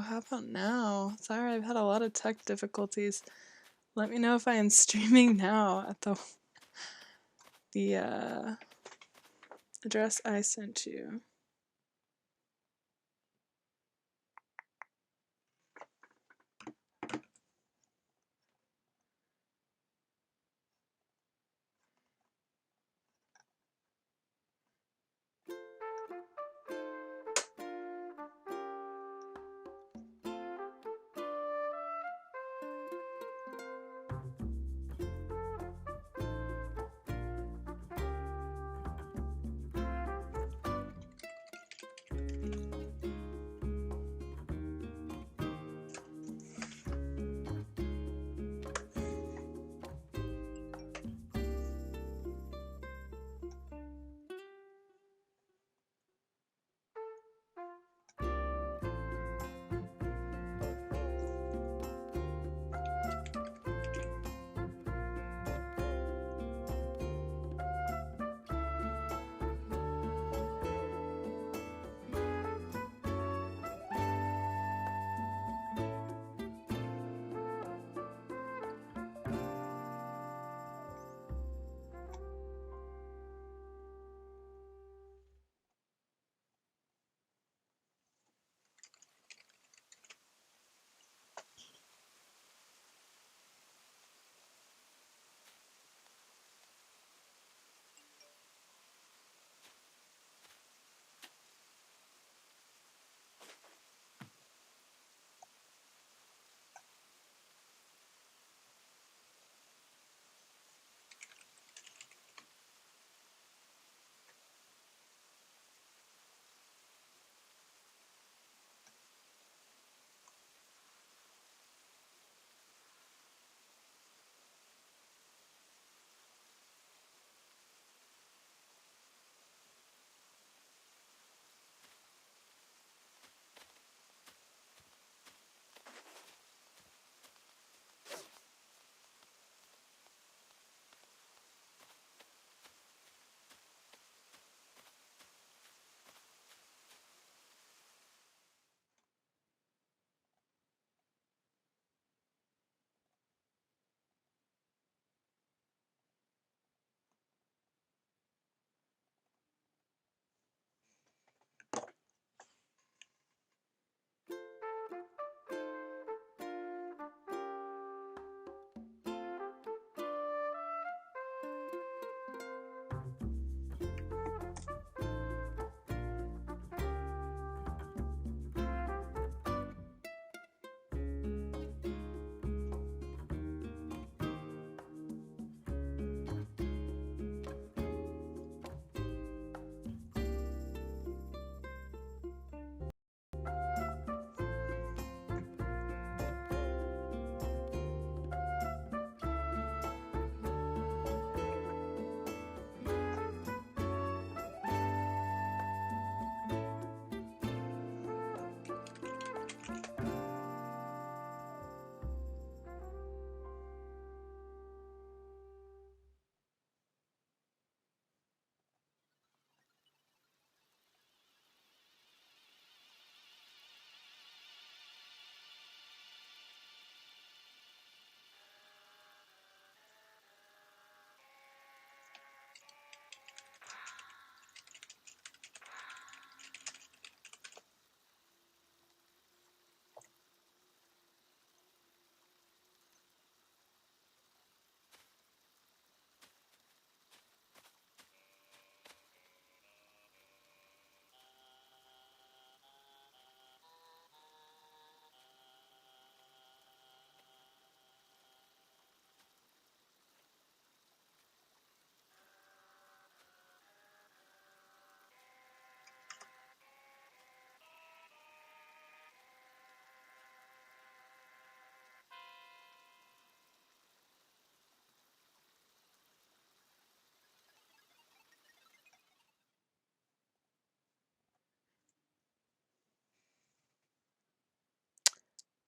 how about now? Sorry, I've had a lot of tech difficulties. Let me know if I am streaming now at the address I sent you.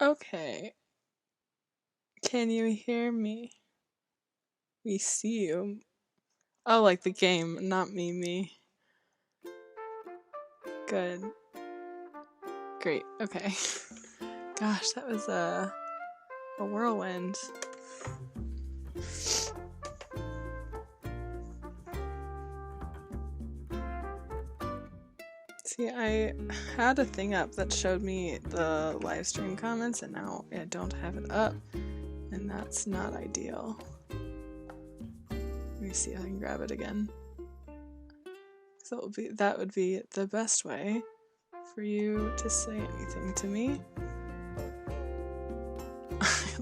Okay. Can you hear me? We see you. Oh, like the game, not me. Good. Great, okay. Gosh, that was a whirlwind. See, I had a thing up that showed me the live stream comments, and now I don't have it up, and that's not ideal. Let me see if I can grab it again. So that would be the best way for you to say anything to me.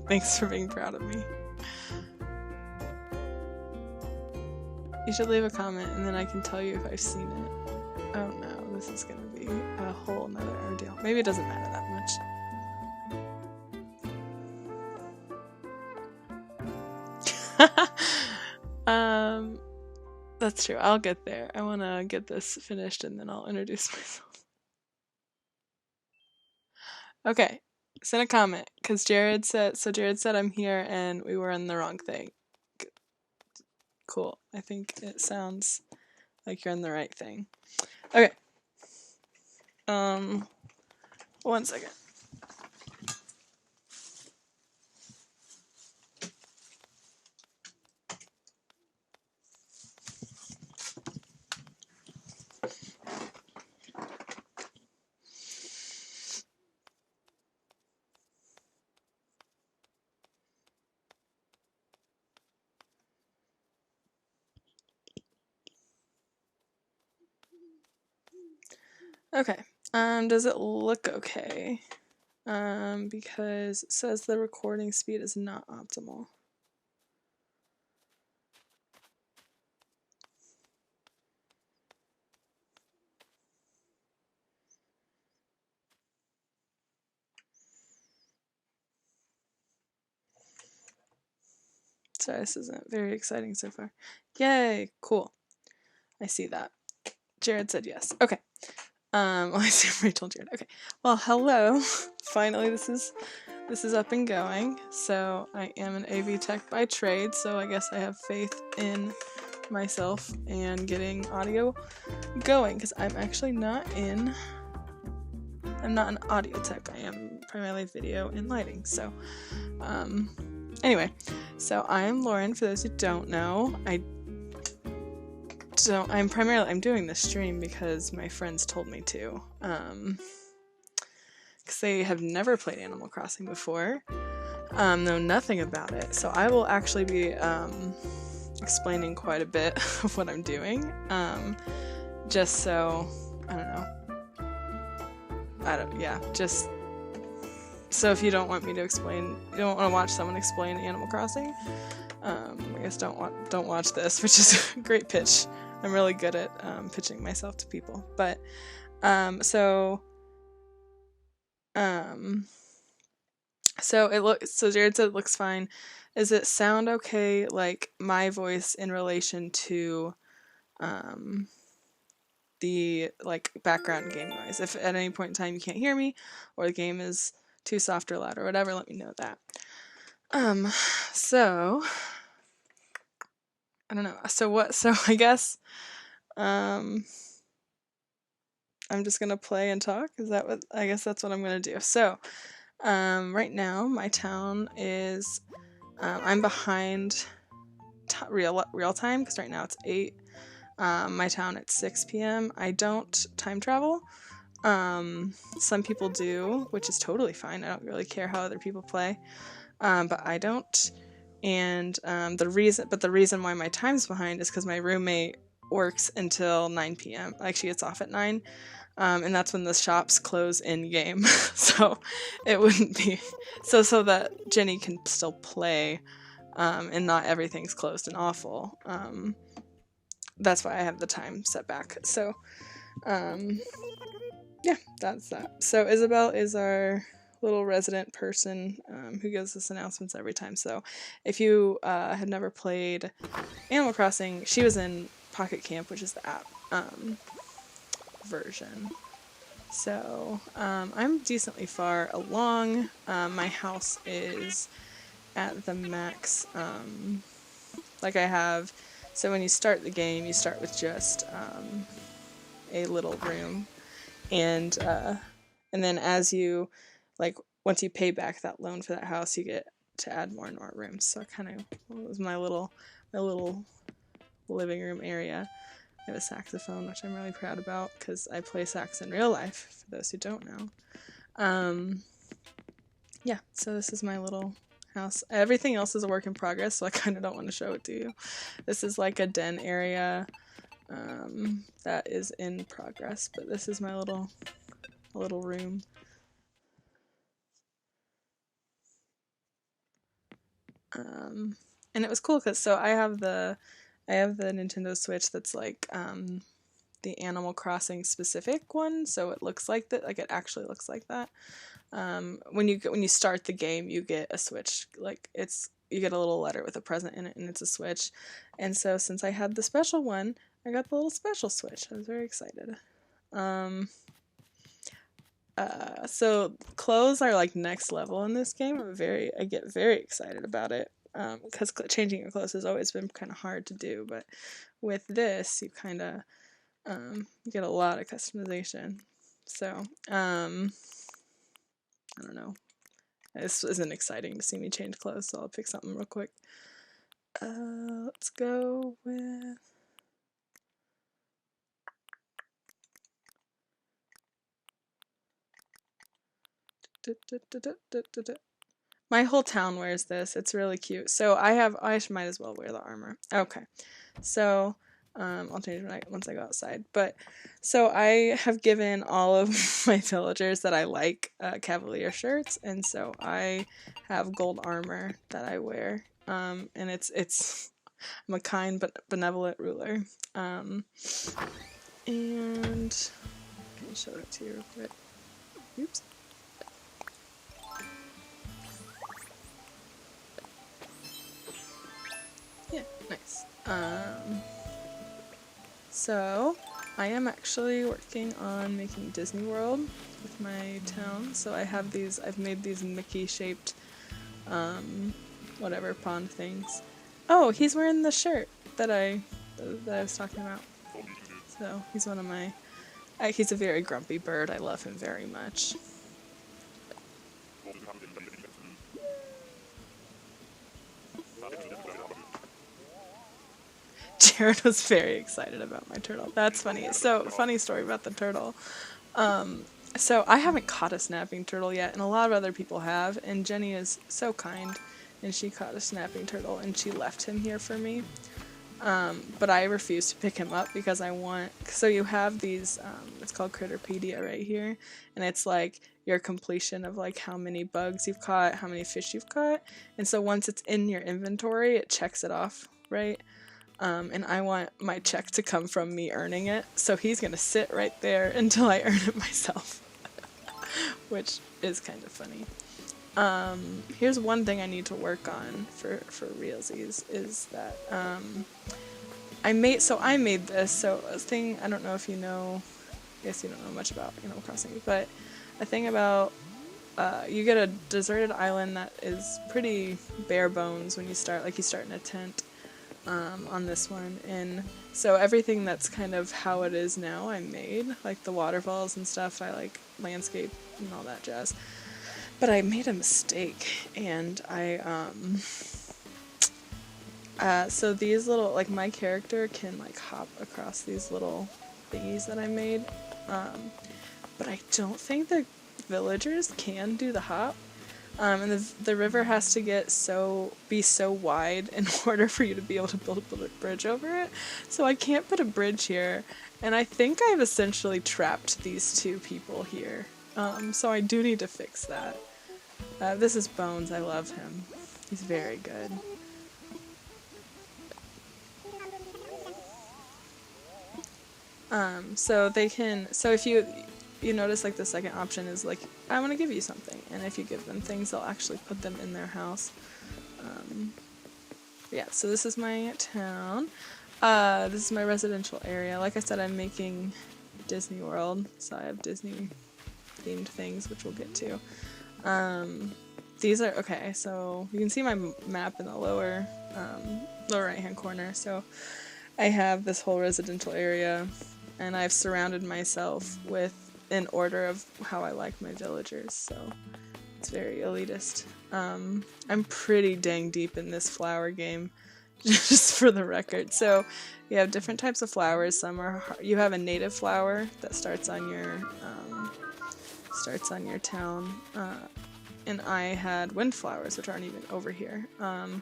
Thanks for being proud of me. You should leave a comment and then I can tell you if I've seen it. Oh no, this is gonna be a whole nother ordeal. Maybe it doesn't matter that much. That's true. I'll get there. I want to get this finished and then I'll introduce myself. Okay, send a comment because Jared said I'm here and we were on the wrong thing. Cool. I think it sounds like you're on the right thing. Okay. 1 second. Okay. Does it look okay? Because it says the recording speed is not optimal. Sorry, this isn't very exciting so far. Yay, cool. I see that. Jared said yes. Okay. Well, I see Rachel Jared. Okay. Well, hello. Finally, this is up and going. So I am an AV tech by trade, so I guess I have faith in myself and getting audio going because I'm actually not an audio tech. I am primarily video and lighting. So, anyway, so I'm Lauren. For those who don't know, I'm doing this stream because my friends told me to, because they have never played Animal Crossing before, know nothing about it, so I will actually be, explaining quite a bit of what I'm doing, just so, just so if you don't want me to explain, you don't want to watch someone explain Animal Crossing, I guess don't watch this, which is a great pitch. I'm really good at pitching myself to people, but so Jared said it looks fine. Is it sound okay, like my voice in relation to the like background game noise? If at any point in time you can't hear me or the game is too soft or loud or whatever, let me know that. So I don't know. So I guess I'm just gonna play and talk. I guess that's what I'm gonna do. So right now my town is I'm behind real time because right now it's 8. My town at 6 p.m. I don't time travel. Some people do, which is totally fine. I don't really care how other people play, but I don't. And the reason why my time's behind is because my roommate works until 9 p.m. Like she gets off at 9, and that's when the shops close in game. So it wouldn't be so that Jenny can still play, and not everything's closed and awful. That's why I have the time set back. So yeah, that's that. So Isabel is our little resident person who gives us announcements every time. So if you had never played Animal Crossing, she was in Pocket Camp, which is the app version. So I'm decently far along. My house is at the max. So when you start the game, you start with just a little room, and then as you once you pay back that loan for that house, you get to add more and more rooms. So it kind of was my little living room area. I have a saxophone, which I'm really proud about because I play sax in real life, for those who don't know. Yeah, so this is my little house. Everything else is a work in progress, so I kind of don't want to show it to you. This is like a den area that is in progress, but this is my little room. And it was cool because I have the Nintendo Switch that's like the Animal Crossing specific one, so it looks like that, like it actually looks like that. When you start the game, you get a Switch, like you get a little letter with a present in it, and it's a Switch. And so since I had the special one, I got the little special Switch. I was very excited. So clothes are like next level in this game. I get very excited about it. Because changing your clothes has always been kind of hard to do, but with this, you kind of you get a lot of customization. So I don't know. This isn't exciting to see me change clothes, so I'll pick something real quick. Let's go with. My whole town wears this. It's really cute. So I might as well wear the armor. Okay. So I'll change it once I go outside. But so I have given all of my villagers that I like cavalier shirts, and so I have gold armor that I wear. And it's I'm a kind but benevolent ruler. And let me show it to you real quick. Oops. Yeah, nice. So I am actually working on making Disney World with my town. So I've made these Mickey-shaped, whatever, pond things. Oh, he's wearing the shirt that I was talking about. So he's one of my, he's a very grumpy bird. I love him very much. Jared was very excited about my turtle. That's funny. So, funny story about the turtle. So I haven't caught a snapping turtle yet, and a lot of other people have, and Jenny is so kind, and she caught a snapping turtle, and she left him here for me. But I refuse to pick him up because so you have these, it's called Critterpedia right here, and it's like your completion of like how many bugs you've caught, how many fish you've caught, and so once it's in your inventory, it checks it off, right? And I want my check to come from me earning it, so he's gonna sit right there until I earn it myself, which is kind of funny. Here's one thing I need to work on for realsies is that I made this. So a thing, I don't know if you know, I guess you don't know much about Animal Crossing, but a thing about you get a deserted island that is pretty bare bones when you start, like you start in a tent. On this one, and so everything that's kind of how it is now I made, like the waterfalls and stuff, I like landscape and all that jazz, but I made a mistake, and so these little, like my character can like hop across these little thingies that I made, but I don't think the villagers can do the hop. And the river has to be so wide in order for you to be able to build a bridge over it. So I can't put a bridge here, and I think I've essentially trapped these two people here. So I do need to fix that. This is Bones. I love him. He's very good. So if you notice, like the second option is like, I want to give you something, and if you give them things, they'll actually put them in their house. Yeah, so this is my town. This is my residential area. Like I said, I'm making Disney World, so I have Disney themed things, which we'll get to. These are, okay, so you can see my map in the lower right hand corner. So I have this whole residential area, and I've surrounded myself with in order of how I like my villagers. So It's very elitist. I'm pretty dang deep in this flower game, just for the record. So you have different types of flowers. Some are you have a native flower that starts on your town, and I had windflowers, which aren't even over here. And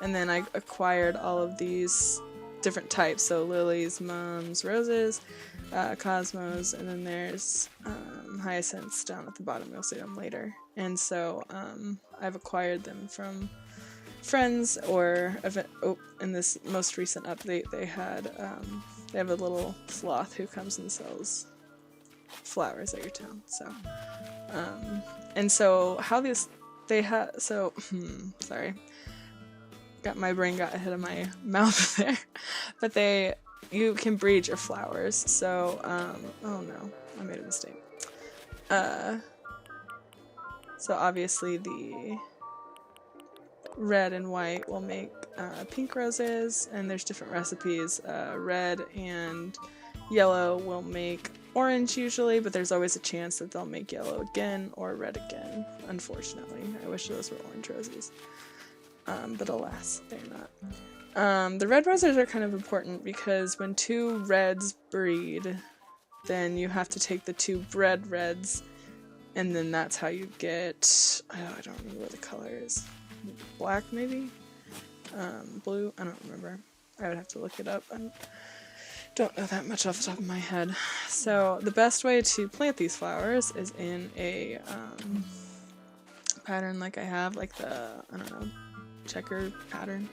then I acquired all of these different types, so lilies, mums, roses, cosmos, and then there's hyacinths down at the bottom. You'll see them later. And so I've acquired them from friends or in this most recent update they have a little sloth who comes and sells flowers at your town. So and so how these they have so sorry, my brain got ahead of my mouth there, but you can breed your flowers. So oh no, I made a mistake. So obviously the red and white will make pink roses, and there's different recipes. Red and yellow will make orange usually, but there's always a chance that they'll make yellow again or red again, unfortunately. I wish those were orange roses. But alas, they're not. The red roses are kind of important because when two reds breed, then you have to take the two bred reds, and then that's how you get, I don't remember what the color is. Black, maybe? Blue? I don't remember. I would have to look it up. I don't know that much off the top of my head. So the best way to plant these flowers is in a pattern like I have, like the, checker pattern.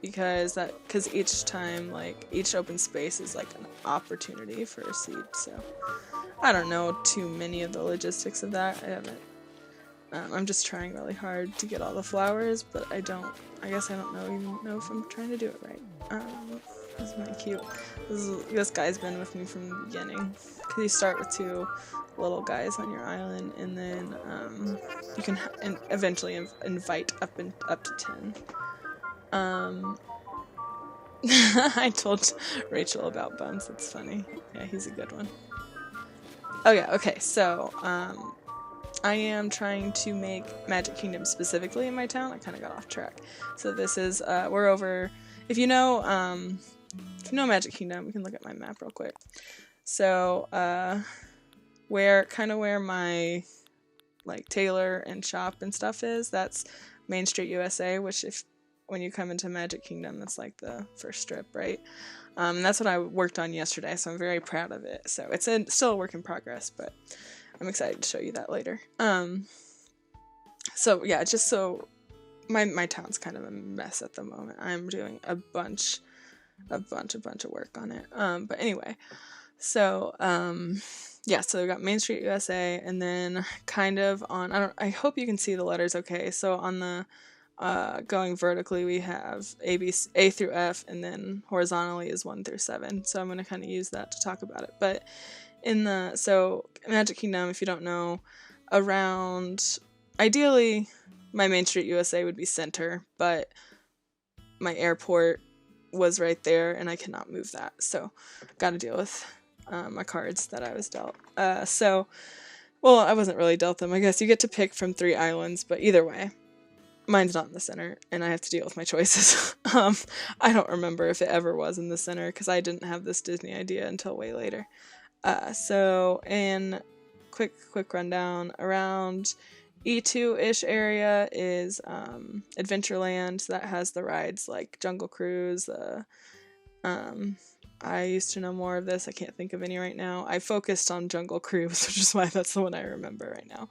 Because each time, like, each open space is like an opportunity for a seed. So I don't know too many of the logistics of that. I haven't. I'm just trying really hard to get all the flowers, but I guess I don't even know if I'm trying to do it right. This is really cute. This guy's been with me from the beginning. Because you start with two little guys on your island, and then you can eventually invite up to 10. I told Rachel about Buns. It's funny. Yeah, he's a good one. Oh yeah, okay, so I am trying to make Magic Kingdom specifically in my town. I kind of got off track. So this is, we're over, if you know Magic Kingdom, we can look at my map real quick. So, where my, like, tailor and shop and stuff is, that's Main Street USA, which when you come into Magic Kingdom, that's like the first strip, right? That's what I worked on yesterday, so I'm very proud of it. So it's still a work in progress, but I'm excited to show you that later. So yeah, just so my town's kind of a mess at the moment. I'm doing a bunch of work on it. But anyway, so yeah, so we got Main Street USA, and then kind of on, I hope you can see the letters okay. So on the going vertically, we have A through F, and then horizontally is 1 through 7. So I'm going to kind of use that to talk about it. But so Magic Kingdom, if you don't know, around, ideally, my Main Street USA would be center, but my airport was right there, and I cannot move that. So got to deal with my cards that I was dealt. Well, I wasn't really dealt them. I guess you get to pick from 3 islands, but either way, mine's not in the center, and I have to deal with my choices. I don't remember if it ever was in the center, because I didn't have this Disney idea until way later. So in quick rundown, around E2-ish area is Adventureland. That has the rides like Jungle Cruise. I used to know more of this. I can't think of any right now. I focused on Jungle Cruise, which is why that's the one I remember right now.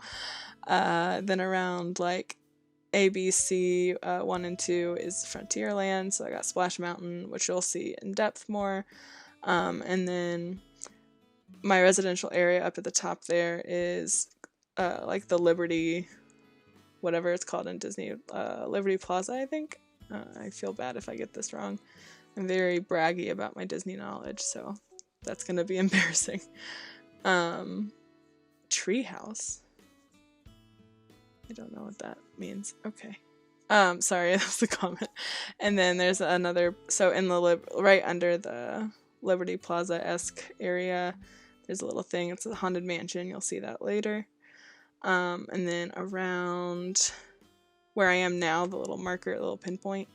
Then around like ABC 1 and 2 is Frontierland. So I got Splash Mountain, which you'll see in depth more. And then my residential area up at the top there is like the Liberty, whatever it's called in Disney, Liberty Plaza, I think. I feel bad if I get this wrong. I'm very braggy about my Disney knowledge, so that's gonna be embarrassing. Treehouse. I don't know what that means. Okay. Sorry, that was the comment. And then there's another, so in the right under the Liberty Plaza-esque area, there's a little thing. It's a haunted mansion. You'll see that later. And then around where I am now, the little marker, little pinpoint,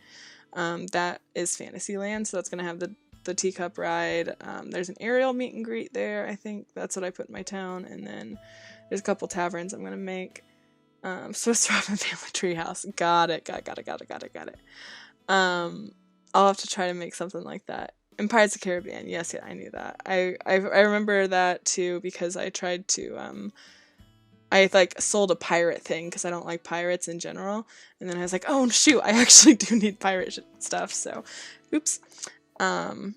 that is Fantasyland. So that's going to have the teacup ride. There's an aerial meet and greet there. I think that's what I put in my town. And then there's a couple taverns I'm going to make. Swiss Robin Family Treehouse. Got it. I'll have to try to make something like that. And Pirates of the Caribbean. Yes, yeah, I knew that. I remember that too because I tried to I like sold a pirate thing because I don't like pirates in general, and then I was like, oh shoot, I actually do need pirate stuff. So, oops. And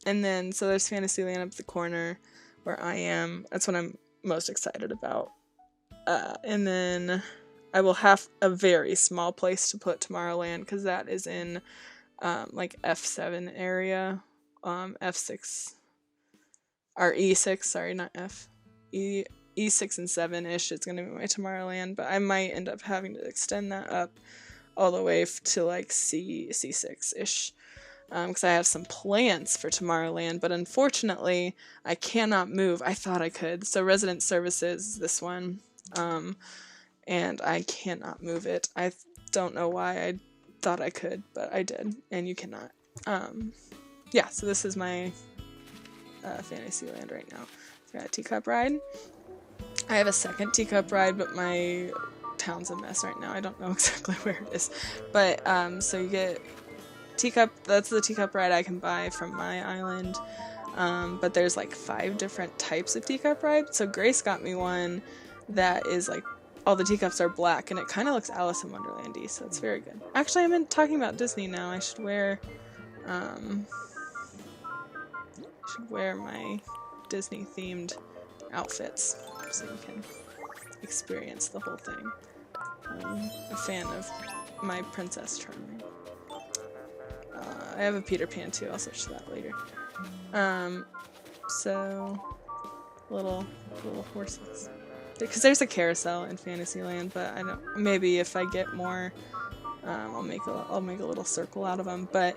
then so there's Fantasyland up the corner where I am. That's what I'm most excited about. And then I will have a very small place to put Tomorrowland because that is in like F7 area, F6 or E6. Sorry, not F. E6 and 7-ish. It's gonna be my Tomorrowland, but I might end up having to extend that up all the way to like C6-ish. Because I have some plans for Tomorrowland, but unfortunately, I cannot move. I thought I could. So Resident Services, this one. And I cannot move it. I don't know why I thought I could, but I did, and you cannot. Yeah, so this is my Fantasyland right now. I've got a teacup ride. I have a second teacup ride, but my town's a mess right now. I don't know exactly where it is. But, so you get teacup, that's the teacup ride I can buy from my island. But there's like 5 different types of teacup ride. So Grace got me one that is like all the teacups are black and it kind of looks Alice in Wonderland-y, so it's very good. Actually, I'm talking about Disney now. I should wear my Disney themed outfits so you can experience the whole thing. I'm a fan of my Princess Charming. I have a Peter Pan too. I'll switch to that later. So little horses. Because there's a carousel in Fantasyland, but I don't. Maybe if I get more, I'll make a little circle out of them. But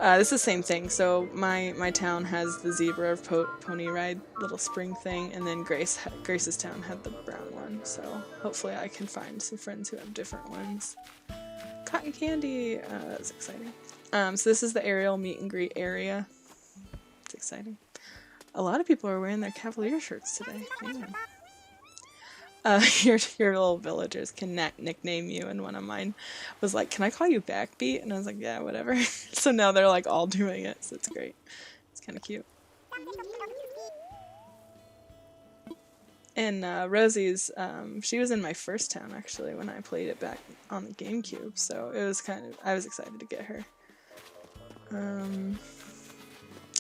this is the same thing. So my town has the zebra pony ride little spring thing, and then Grace's town had the brown one. So hopefully I can find some friends who have different ones. Cotton candy. That's exciting. So this is the aerial meet and greet area. It's exciting. A lot of people are wearing their Cavalier shirts today. Man. Your little villagers can nickname you, and one of mine was like, can I call you Backbeat? And I was like, yeah, whatever. So now they're like all doing it, so it's great. It's kind of cute. And Rosie's, she was in my first town actually when I played it back on the GameCube, so it was I was excited to get her.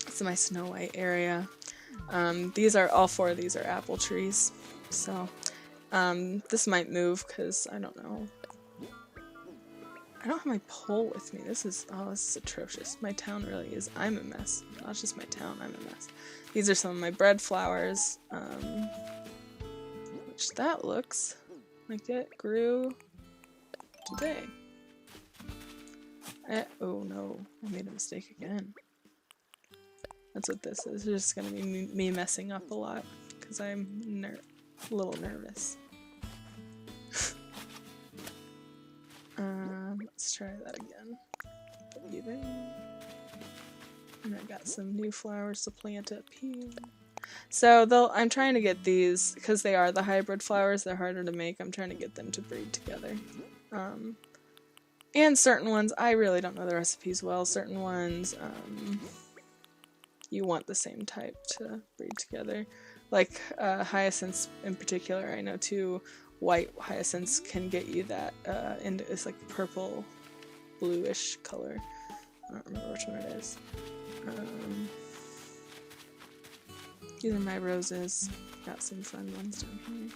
It's my Snow White area. All 4 of these are apple trees, so this might move because I don't know. I don't have my pole with me. This is atrocious. My town really is. I'm a mess. Not just my town, I'm a mess. These are some of my bread flowers, which that looks like it grew today. Oh no, I made a mistake again. That's what this is. It's just gonna be me messing up a lot because I'm a little nervous. Let's try that again. Even. And I got some new flowers to plant up here. So I'm trying to get these, because they are the hybrid flowers, they're harder to make, I'm trying to get them to breed together. And certain ones, I really don't know the recipes well, certain ones, you want the same type to breed together. Like hyacinths in particular, I know 2 white hyacinths can get you that, it's like purple, bluish color. I don't remember which one it is. These are my roses. Got some fun ones down here.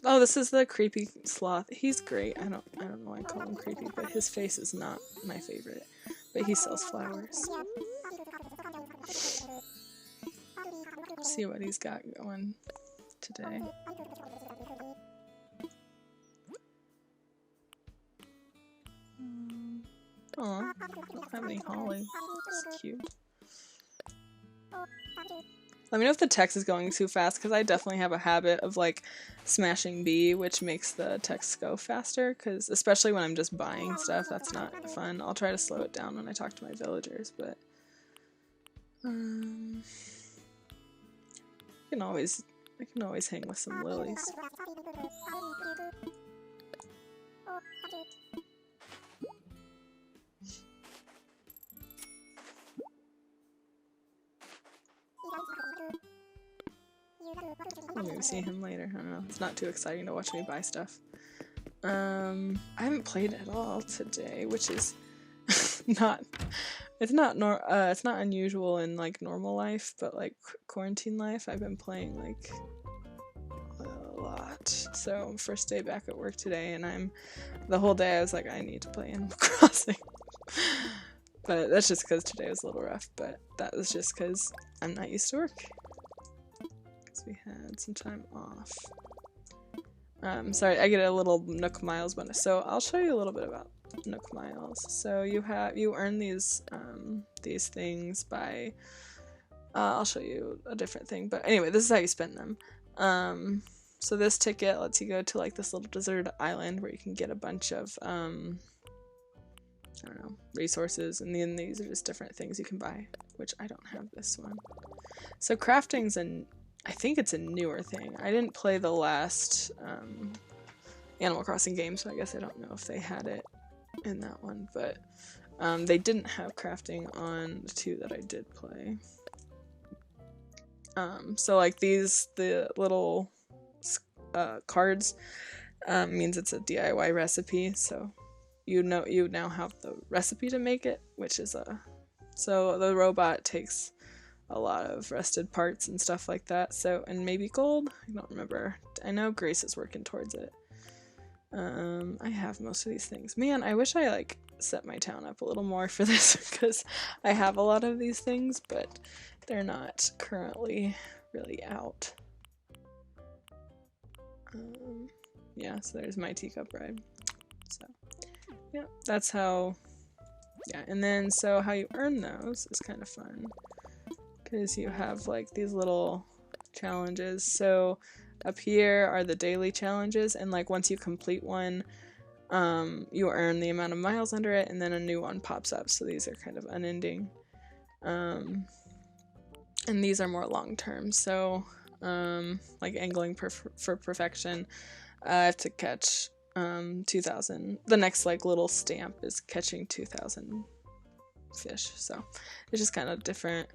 Oh, this is the creepy sloth. He's great. I don't know why I call him creepy, but his face is not my favorite. But he sells flowers. Let's see what he's got going today. Aw, I don't have any holly. It's cute. Let me know if the text is going too fast, because I definitely have a habit of like smashing B, which makes the text go faster, because especially when I'm just buying stuff, that's not fun. I'll try to slow it down when I talk to my villagers, but I can always hang with some lilies. I'll maybe see him later. I don't know. It's not too exciting to watch me buy stuff. I haven't played at all today, which is it's not unusual in like normal life, but like quarantine life, I've been playing like a lot. So first day back at work today, and the whole day I was like, I need to play Animal Crossing. But that's just because today was a little rough, but that was just because I'm not used to work. Because we had some time off. Sorry, I get a little Nook Miles bonus. So I'll show you a little bit about Nook Miles. So you earn these things by, I'll show you a different thing, but anyway, this is how you spend them. So this ticket lets you go to like this little deserted island where you can get a bunch of, I don't know, resources, and then these are just different things you can buy, which I don't have this one. So crafting's I think it's a newer thing. I didn't play the last Animal Crossing game, so I guess I don't know if they had it in that one, but they didn't have crafting on the two that I did play. So like the little cards means it's a DIY recipe, so you now have the recipe to make it, which is so the robot takes a lot of rusted parts and stuff like that, so, and maybe gold? I don't remember. I know Grace is working towards it. I have most of these things. Man, I wish I like set my town up a little more for this, because I have a lot of these things, but they're not currently really out. Yeah, so there's my teacup ride. So, yeah, that's how, yeah, and then so how you earn those is kind of fun, because you have like these little challenges. So up here are the daily challenges, and like once you complete one, you earn the amount of miles under it, and then a new one pops up. So these are kind of unending, and these are more long term. So like angling for perfection, I have to catch 2,000. The next like little stamp is catching 2,000 fish. So it's just kind of different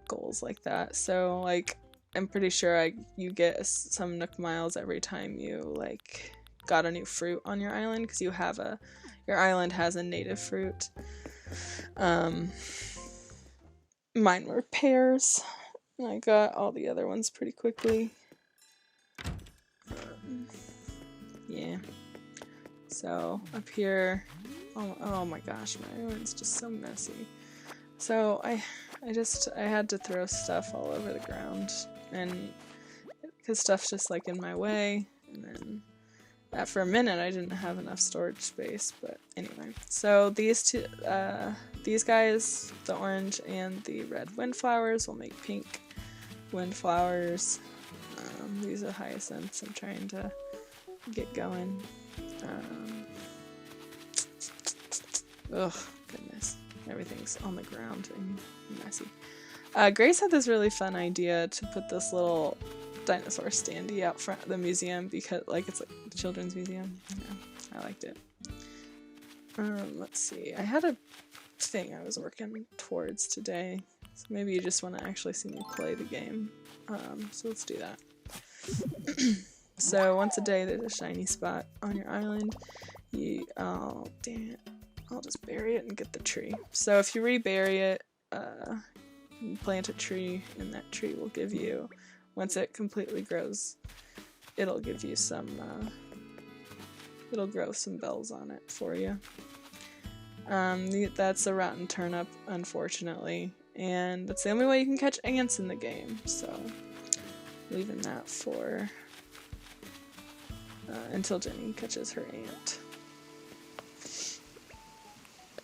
goals like that. So like I'm pretty sure you get some Nook Miles every time you like got a new fruit on your island, because your island has a native fruit. Mine were pears, and I got all the other ones pretty quickly. Yeah. So up here, oh my gosh, my island's just so messy. So I had to throw stuff all over the ground, and because stuff's just like in my way, and then for a minute I didn't have enough storage space, but anyway. So these guys, the orange and the red windflowers, will make pink windflowers. These are hyacinths I'm trying to get going. Ugh, goodness. Everything's on the ground and messy. Grace had this really fun idea to put this little dinosaur standee out front of the museum, because like it's like a children's museum. Yeah, I liked it. Let's see. I had a thing I was working towards today, so maybe you just want to actually see me play the game. So let's do that. So once a day there's a shiny spot on your island. Oh, dang it. I'll just bury it and get the tree. So if you rebury it, you plant a tree, and that tree will give you, once it completely grows, it'll give you some, it'll grow some bells on it for you. That's a rotten turnip, unfortunately, and that's the only way you can catch ants in the game, so leaving that for until Jenny catches her ant.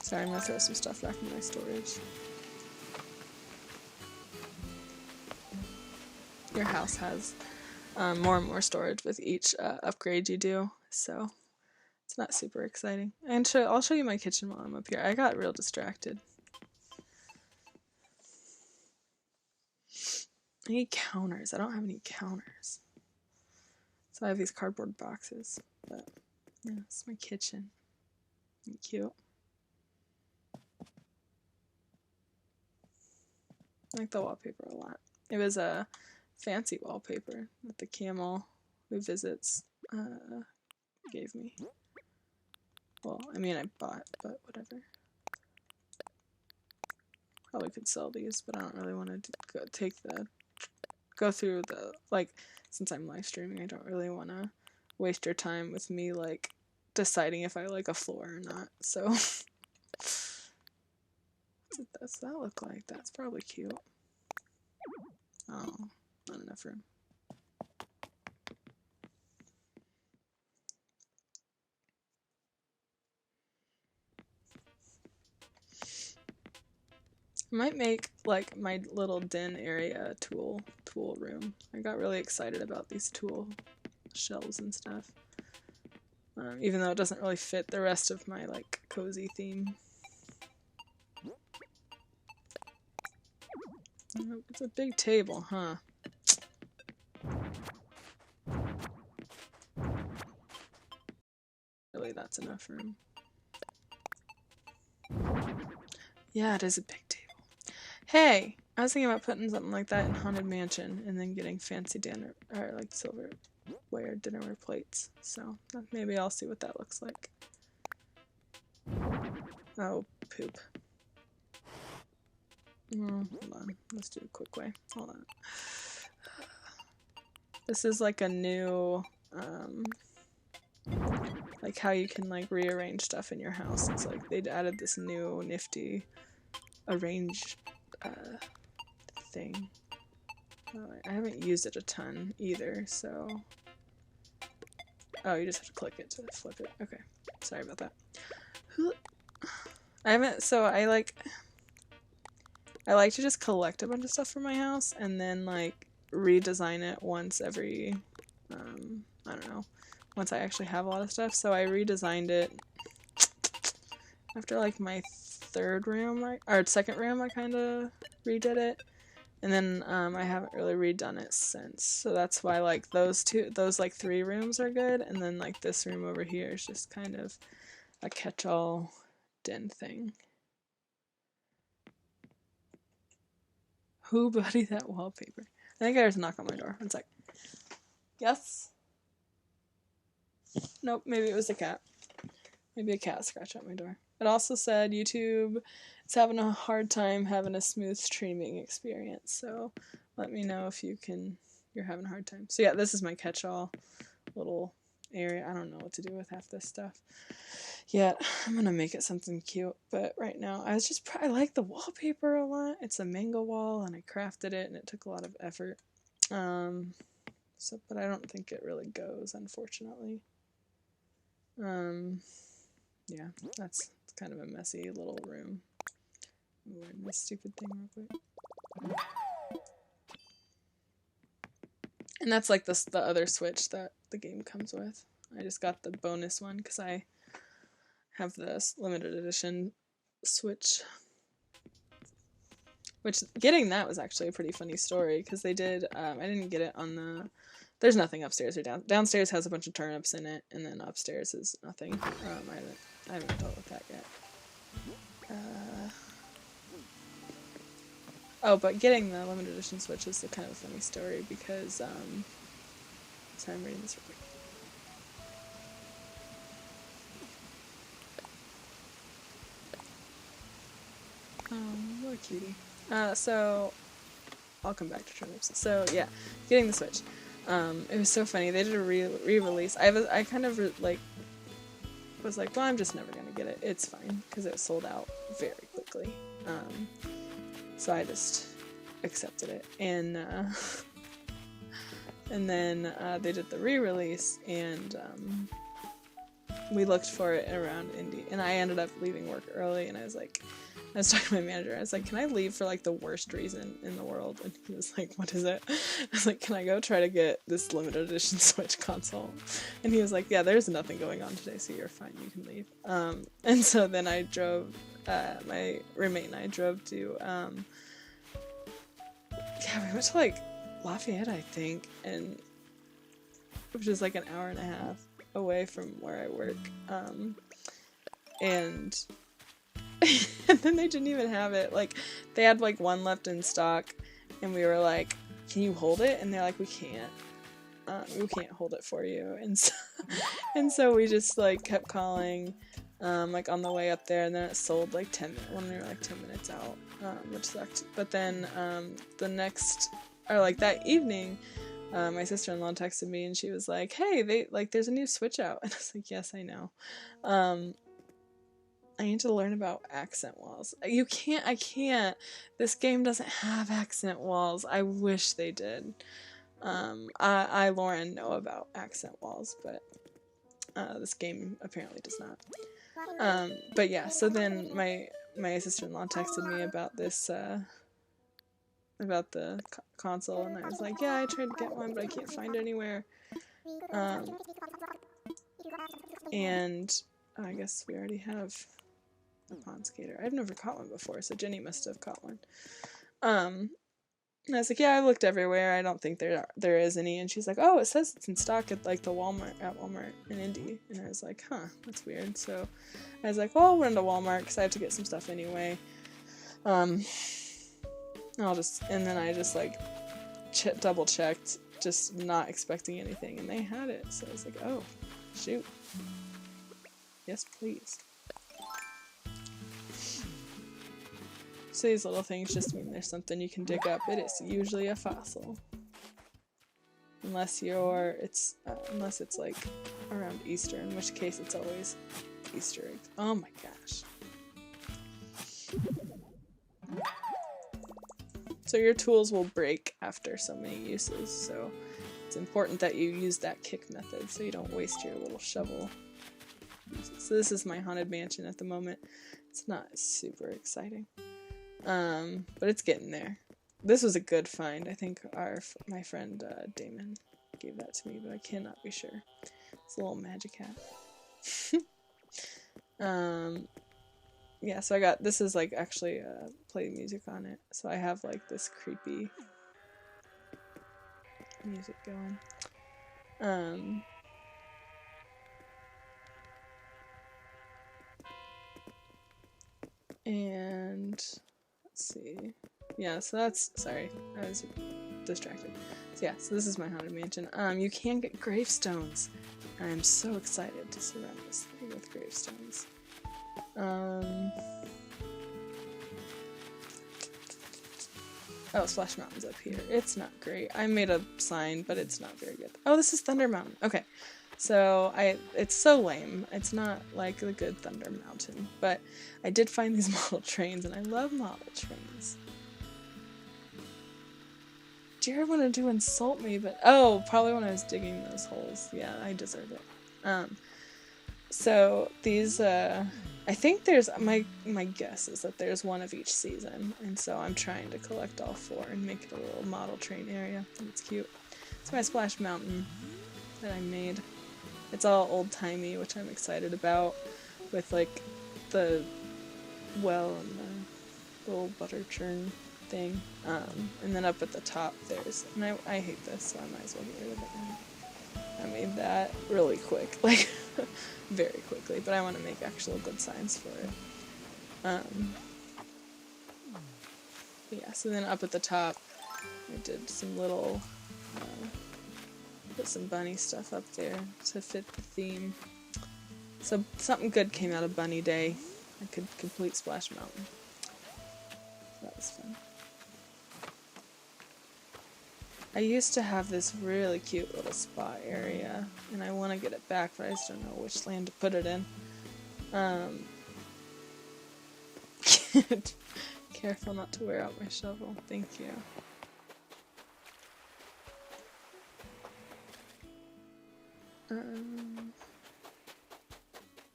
Sorry, I'm gonna throw some stuff back in my storage. your house has more and more storage with each upgrade you do, so it's not super exciting. And I'll show you my kitchen while I'm up here. I got real distracted. I need counters. I don't have any counters. So I have these cardboard boxes, but yeah, it's my kitchen. Cute. I like the wallpaper a lot. It was a fancy wallpaper that the camel who visits gave me. Well, I mean I bought, but whatever. Probably could sell these, but I don't really want to go through the, like, since I'm live streaming, I don't really want to waste your time with me, like, deciding if I like a floor or not, so. What does that look like? That's probably cute. Oh, not enough room. I might make, like, my little den area tool room. I got really excited about these tool shelves and stuff. Even though it doesn't really fit the rest of my, like, cozy theme. It's a big table, huh? Really, that's enough room. Yeah, it is a big table. Hey! I was thinking about putting something like that in Haunted Mansion and then getting fancy dinner, or like silverware dinnerware plates. So maybe I'll see what that looks like. Oh, poop. Hold on. Let's do a quick way. Hold on. This is like a new, like how you can like rearrange stuff in your house. It's like they'd added this new nifty arrange thing. I haven't used it a ton either, so. Oh, you just have to click it to flip it. Okay, sorry about that. I haven't, so I like to just collect a bunch of stuff from my house and then like redesign it once every, I don't know, once I actually have a lot of stuff. So I redesigned it after like my third room, or second room, I kind of redid it. And then I haven't really redone it since. So that's why like those like 3 rooms are good. And then like this room over here is just kind of a catch-all den thing. Who buddy that wallpaper? I think I heard a knock on my door. One sec. Yes? Nope, maybe it was a cat. Maybe a cat scratched at my door. It also said YouTube is having a hard time having a smooth streaming experience, so let me know if you're having a hard time. So yeah, this is my catch-all little area. I don't know what to do with half this stuff yet. I'm gonna make it something cute, but right now I like the wallpaper a lot. It's a mango wall, and I crafted it, and it took a lot of effort. But I don't think it really goes, unfortunately. Yeah, it's kind of a messy little room. Where's this stupid thing real quick? And that's like the other Switch that the game comes with. I just got the bonus one because I have this limited edition Switch. Which, getting that was actually a pretty funny story because they did, I didn't get it on the, there's nothing upstairs or downstairs has a bunch of turnips in it, and then upstairs is nothing. I haven't dealt with that yet. Oh, but getting the limited edition Switch is a kind of a funny story because, sorry, I'm reading this real quick. What a cutie. So, I'll come back to turnips. So, yeah, getting the Switch. It was so funny. They did a re-release. I kind of, was like, well, I'm just never gonna get it. It's fine, because it was sold out very quickly. So I just accepted it. And then they did the re-release, and we looked for it around Indy. And I ended up leaving work early, and I was like, I was talking to my manager. I was like, can I leave for like the worst reason in the world? And he was like, what is it? I was like, can I go try to get this limited edition Switch console? And he was like, yeah, there's nothing going on today, so you're fine. You can leave. And so then I drove, my roommate and I drove to, yeah, we went to like Lafayette, I think, and which is like an hour and a half away from where I work. And and then they didn't even have it. Like, they had like one left in stock, and we were like, can you hold it? And they're like, we can't hold it for you. And so we just like kept calling, like on the way up there, and then it sold like 10 minutes when we were like 10 minutes out, which sucked. But then the next, or like that evening, my sister-in-law texted me and she was like, hey, there's a new Switch out. And I was like, yes, I know. I need to learn about accent walls. I can't. This game doesn't have accent walls. I wish they did. Lauren, know about accent walls, but this game apparently does not. But yeah, so then my sister-in-law texted me about this, about the console, and I was like, yeah, I tried to get one, but I can't find it anywhere. And I guess we already have a pond skater. I've never caught one before, so Jenny must have caught one. And I was like, yeah, I looked everywhere. I don't think there is any. And she's like, oh, it says it's in stock at like the Walmart in Indy. And I was like, huh, that's weird. So I was like, well, I'll run to Walmart because I have to get some stuff anyway. And then I just like double checked, just not expecting anything, and they had it. So I was like, oh, shoot. Yes, please. So these little things just mean there's something you can dig up. It is usually a fossil. Unless it's like around Easter, in which case it's always Easter eggs. Oh my gosh. So your tools will break after so many uses, so it's important that you use that kick method so you don't waste your little shovel. So this is my haunted mansion at the moment. It's not super exciting. But it's getting there. This was a good find. I think my friend Damon gave that to me, but I cannot be sure. It's a little magic hat. Yeah, so I got, this is like actually play music on it. So I have like this creepy music going. And let's see. Yeah, so that's, sorry, I was distracted. So yeah, so this is my haunted mansion. You can get gravestones. I'm so excited to surround this thing with gravestones. Oh, Splash Mountain's up here. It's not great. I made a sign, but it's not very good. Oh, this is Thunder Mountain. Okay. So it's so lame. It's not like the good Thunder Mountain, but I did find these model trains, and I love model trains. Jared wanted to insult me, but oh, probably when I was digging those holes. Yeah, I deserve it. So these, I think there's, my guess is that there's one of each season, and so I'm trying to collect all 4 and make it a little model train area. I think it's cute. It's my Splash Mountain that I made. It's all old-timey, which I'm excited about, with like the well and the little butter churn thing. And then up at the top there's, and I hate this, so I might as well get rid of it now. I made that really quick, like very quickly, but I want to make actual good signs for it. Yeah, so then up at the top I did some little put some bunny stuff up there to fit the theme. So something good came out of Bunny Day. I could complete Splash Mountain. That was fun. I used to have this really cute little spa area, and I want to get it back, but I just don't know which land to put it in. Careful not to wear out my shovel. Thank you.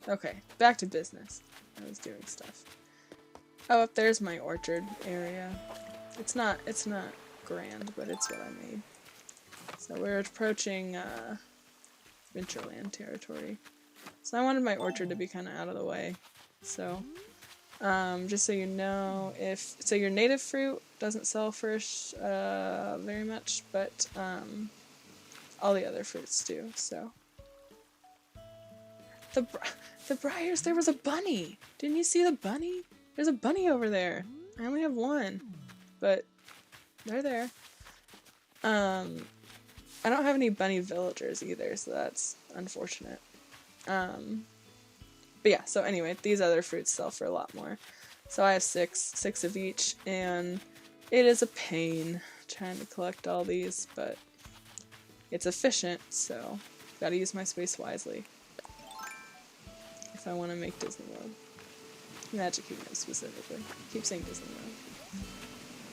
Okay, back to business. I was doing stuff. Oh, up there's my orchard area. It's not grand, but it's what I made. So we're approaching Adventureland territory. So I wanted my orchard to be kind of out of the way. So, just so you know, so your native fruit doesn't sell for very much, but all the other fruits do. So the briars, there was a bunny. Didn't you see the bunny? There's a bunny over there. I only have one, but they're there. I don't have any bunny villagers either, so that's unfortunate. But yeah, so anyway, these other fruits sell for a lot more. So I have six of each, and it is a pain trying to collect all these, but it's efficient, so gotta use my space wisely if I want to make Disney World. Magic Kingdom specifically. I keep saying Disney World.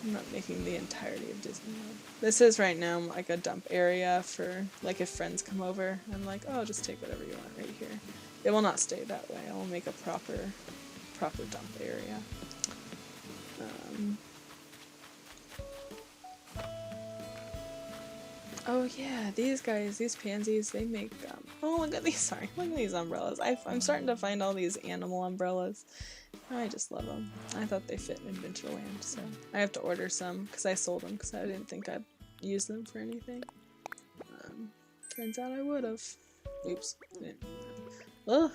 I'm not making the entirety of Disney World. This is right now like a dump area for like if friends come over. I'm like, oh, just take whatever you want right here. It will not stay that way. I will make a proper dump area. Oh yeah, these guys, these pansies, they make, oh look at these, look at these umbrellas. I'm starting to find all these animal umbrellas. I just love them. I thought they fit in Adventureland, so I have to order some because I sold them because I didn't think I'd use them for anything. Turns out I would have. Oops. Ugh.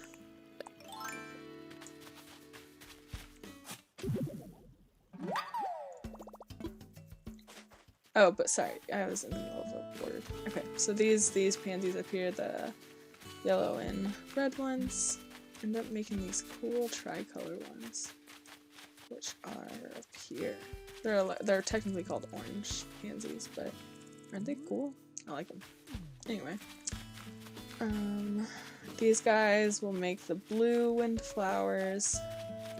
Oh, but sorry, I was in the middle of a word. Okay, so these pansies up here, the yellow and red ones, end up making these cool tricolor ones, which are up here. They're technically called orange pansies, but aren't they cool? I like them. Anyway, these guys will make the blue windflowers.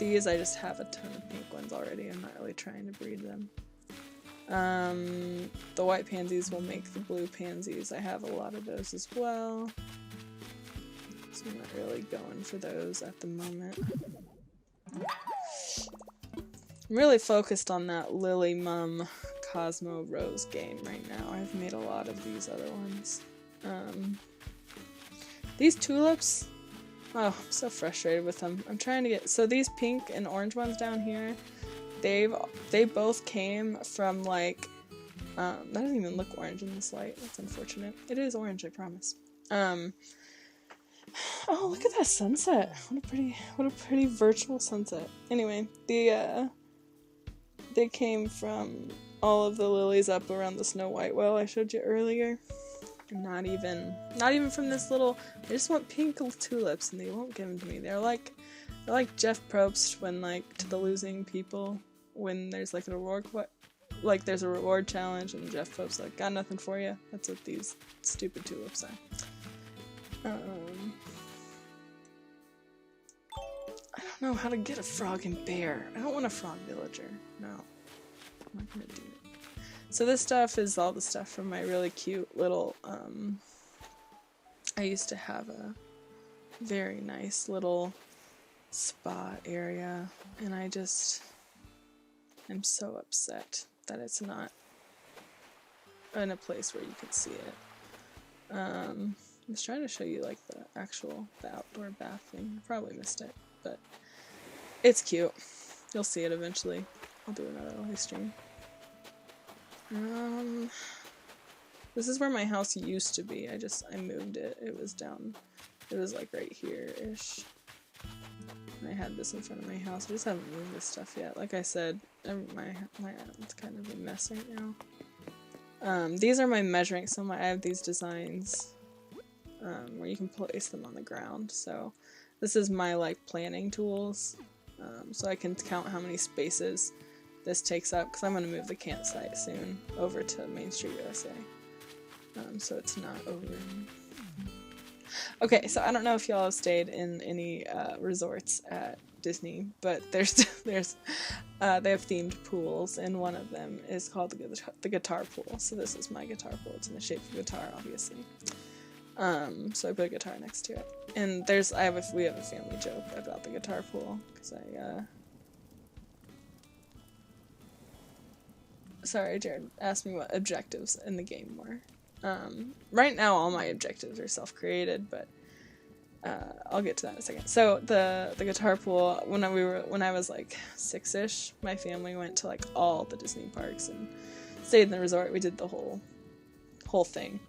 These I just have a ton of pink ones already. I'm not really trying to breed them. The white pansies will make the blue pansies. I have a lot of those as well. So I'm not really going for those at the moment. I'm really focused on that Lily Mum Cosmo Rose game right now. I've made a lot of these other ones. These tulips, oh, I'm so frustrated with them. I'm trying to get, so these pink and orange ones down here, they both came from like, that doesn't even look orange in this light. That's unfortunate. It is orange, I promise. Oh, look at that sunset. What a pretty virtual sunset. Anyway, they came from all of the lilies up around the Snow White well I showed you earlier. Not even from this little, I just want pink tulips and they won't give them to me. They're like Jeff Probst when like to the losing people when there's like there's a reward challenge and Jeff Probst's like, got nothing for you. That's what these stupid tulips are. I don't know how to get a frog and bear. I don't want a frog villager. No. I'm not gonna do it. So this stuff is all the stuff from my really cute little, I used to have a very nice little spa area, and I'm so upset that it's not in a place where you can see it. I was trying to show you like the outdoor bath thing. I probably missed it, but it's cute. You'll see it eventually. I'll do another live stream. This is where my house used to be. I moved it. It was like right here-ish. I had this in front of my house. I just haven't moved this stuff yet. Like I said, my island's kind of a mess right now. These are my measuring, I have these designs, where you can place them on the ground. So this is my like planning tools. So I can count how many spaces this takes up, because I'm going to move the campsite soon over to Main Street USA. So it's not over. Okay, so I don't know if y'all have stayed in any resorts at Disney, but they have themed pools, and one of them is called the guitar pool. So this is my guitar pool. It's in the shape of a guitar, obviously. So I put a guitar next to it. And we have a family joke about the guitar pool, because sorry, Jared asked me what objectives in the game were. Right now all my objectives are self-created, but I'll get to that in a second. So the guitar pool, when I was like 6-ish, my family went to like all the Disney parks and stayed in the resort. We did the whole thing.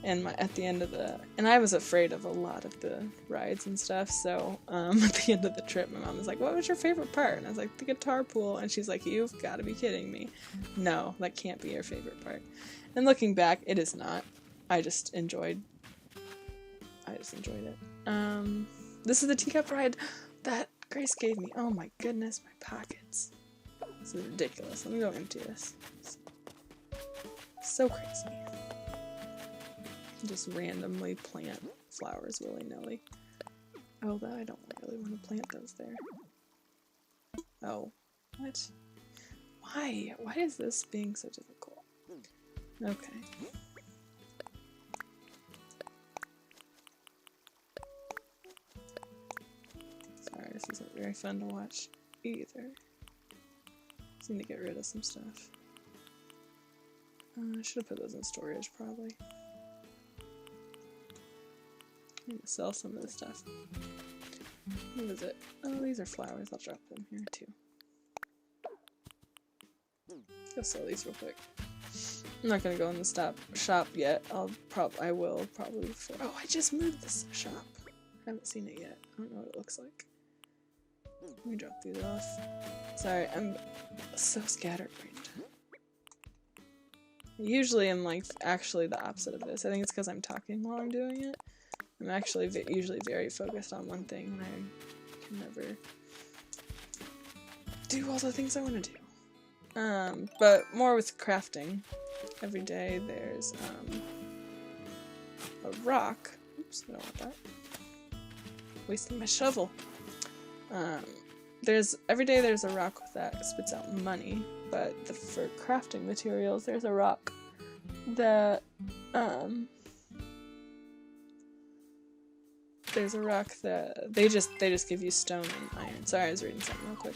And at the end of and I was afraid of a lot of the rides and stuff, so at the end of the trip, my mom was like, what was your favorite part? And I was like, the guitar pool. And she's like, you've got to be kidding me. No, that can't be your favorite part. And looking back, it is not. I just enjoyed it. This is the teacup ride that Grace gave me. Oh my goodness, my pockets. This is ridiculous. Let me go empty this. So crazy. Just randomly plant flowers willy-nilly. Oh, that I don't really want to plant those there. Oh, what? Why? Why is this being so difficult? Okay. Sorry, this isn't very fun to watch either. Just need to get rid of some stuff. I should have put those in storage, probably. I'm gonna sell some of this stuff. What is it? Oh, these are flowers. I'll drop them here too. Go sell these real quick. I'm not gonna go in the shop yet. I will probably before. Oh, I just moved this shop. I haven't seen it yet. I don't know what it looks like. Let me drop these off. Sorry, I'm so scatterbrained. Usually I'm like actually the opposite of this. I think it's because I'm talking while I'm doing it. I'm actually usually very focused on one thing, and I can never do all the things I want to do. But more with crafting. Every day there's a rock. Oops, I don't want that. Wasting my shovel. Every day there's a rock that spits out money, but for crafting materials there's a rock that there's a rock that they just give you stone and iron. Sorry, I was reading something real quick.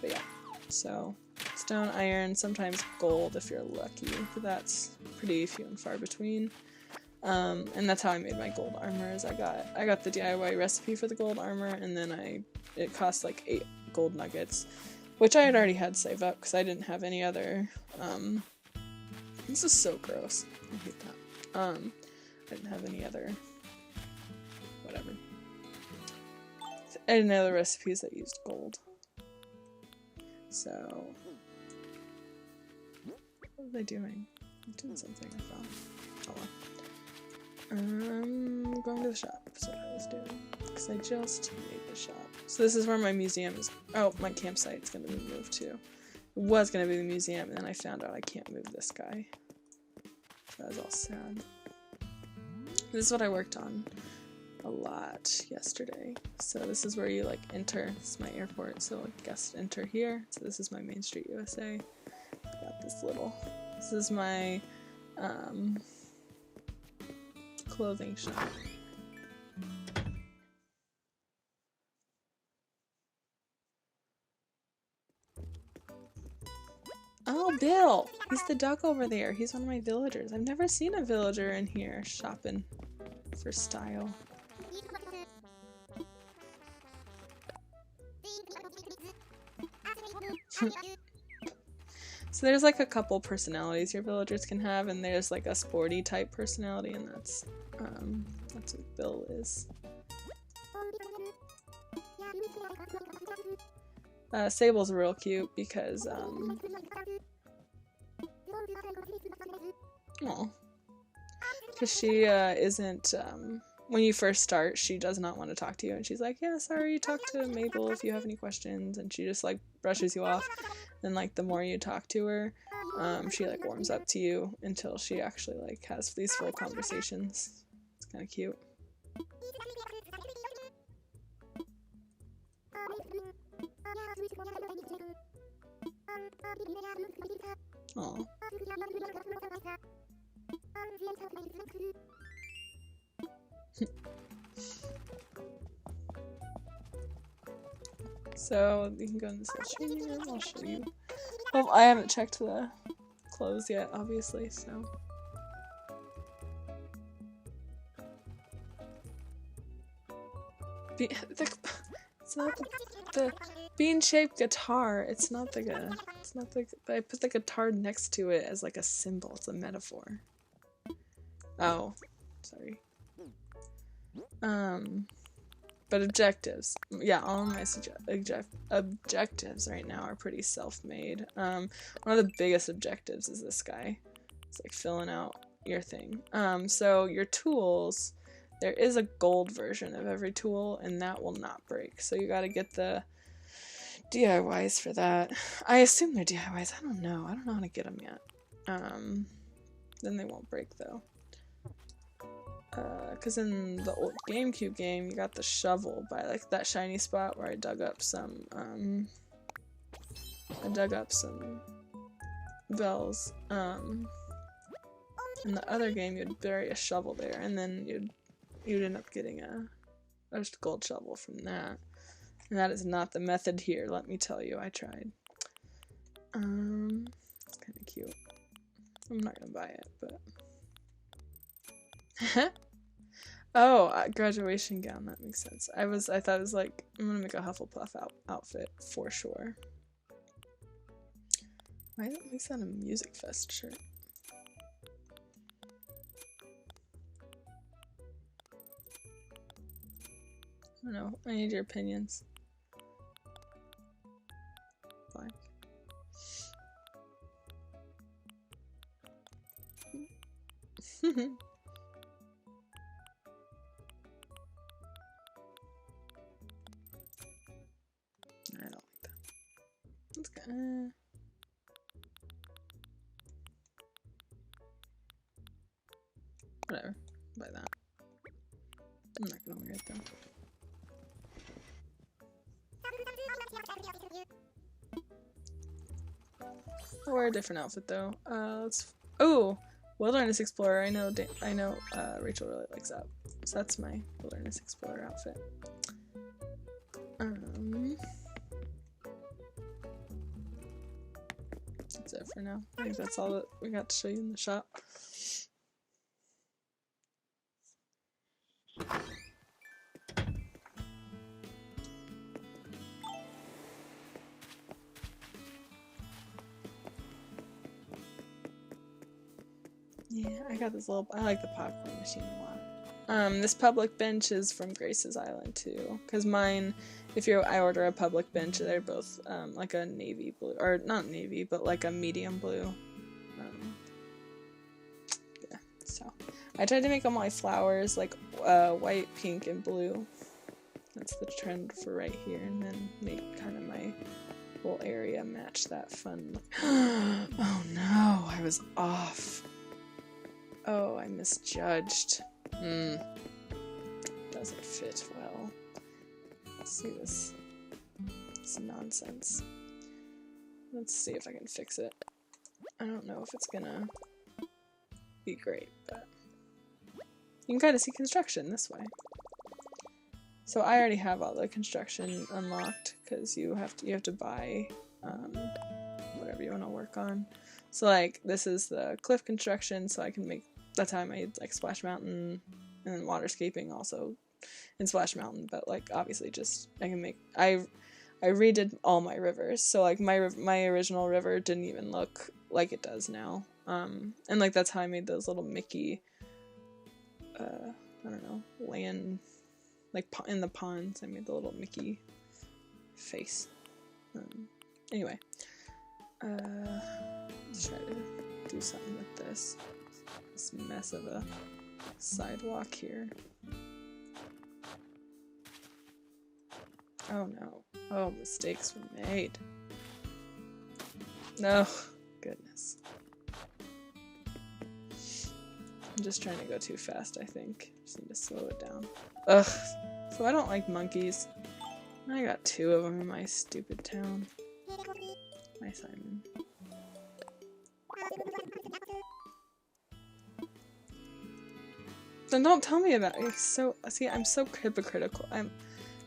But yeah, so stone, iron, sometimes gold if you're lucky, but that's pretty few and far between. And that's how I made my gold armor. Is I got the DIY recipe for the gold armor, and then it cost like 8 gold nuggets, which I had already had saved up because I didn't have any other. This is so gross. I hate that. I didn't have any other. Whatever. I didn't have the recipes that used gold. So, what was I doing? I'm doing something I found. Oh well. Going to the shop is what I was doing. Because I just made the shop. So this is where my museum is. Oh, my campsite's gonna be moved to. It was gonna be the museum, and then I found out I can't move this guy. So I was all sad. This is what I worked on a lot yesterday. So this is where you like enter. This is my airport, so I guess enter here. So this is my Main Street USA. Got this is my clothing shop. Oh, Bill! He's the duck over there. He's one of my villagers. I've never seen a villager in here shopping for style. So there's like a couple personalities your villagers can have, and there's like a sporty type personality, and that's what Bill is. Sable's real cute because she isn't when you first start, she does not want to talk to you, and she's like, yeah, sorry, talk to Mabel if you have any questions, and she just like brushes you off. Then like the more you talk to her, she like warms up to you until she actually like has these full conversations. It's kind of cute. Aww. So you can go in this little shading room. I'll show you. Well, I haven't checked the closed yet, obviously, so. It's not the bean-shaped guitar. It's not the I put the guitar next to it as like a symbol. It's a metaphor. Oh, sorry. But objectives. Yeah, all of my objectives right now are pretty self-made. One of the biggest objectives is this guy. It's like filling out your thing. So your tools, there is a gold version of every tool, and that will not break. So you gotta get the DIYs for that. I assume they're DIYs. I don't know. I don't know how to get them yet. Then they won't break though. Because in the old GameCube game, you got the shovel by like that shiny spot where I dug up some bells. In the other game, you'd bury a shovel there, and then you'd end up getting a gold shovel from that. And that is not the method here, let me tell you. I tried. It's kind of cute. I'm not gonna buy it, but. Oh, graduation gown, that makes sense. I thought it was like, I'm gonna make a Hufflepuff outfit for sure. Why is that a Music Fest shirt? I don't know, I need your opinions. Black. I don't like that. That's good. Whatever. Buy that. I'm not gonna wear it though. I'll wear a different outfit though. Let's. Oh, Wilderness Explorer. I know. Rachel really likes that. So that's my Wilderness Explorer outfit. That's it for now. I think that's all that we got to show you in the shop. Yeah, I got this little. I like the popcorn machine a lot. This public bench is from Grace's Island too, because mine, I order a public bench, they're both like a navy blue, or not navy, but like a medium blue. Yeah, so I tried to make them like flowers, like white, pink, and blue. That's the trend for right here, and then make kind of my whole area match that fun look. Oh no, I was off. Oh, I misjudged. Doesn't fit well. Let's see this. It's nonsense. Let's see if I can fix it. I don't know if it's gonna be great, but you can kind of see construction this way. So I already have all the construction unlocked because you have to buy whatever you want to work on. So like this is the cliff construction, so I can make. That's how I made like Splash Mountain and then waterscaping also in Splash Mountain, but like obviously just I can make I redid all my rivers, so like my original river didn't even look like it does now, and like that's how I made those little Mickey I don't know, land like in the ponds. I made the little Mickey face. Anyway, let's try to do something with this mess of a sidewalk here. Oh no. Oh, mistakes were made. No. Goodness. I'm just trying to go too fast, I think. Just need to slow it down. Ugh. So I don't like monkeys. I got 2 of them in my stupid town. Hi, Simon. Then don't tell me about it. See, I'm so hypocritical.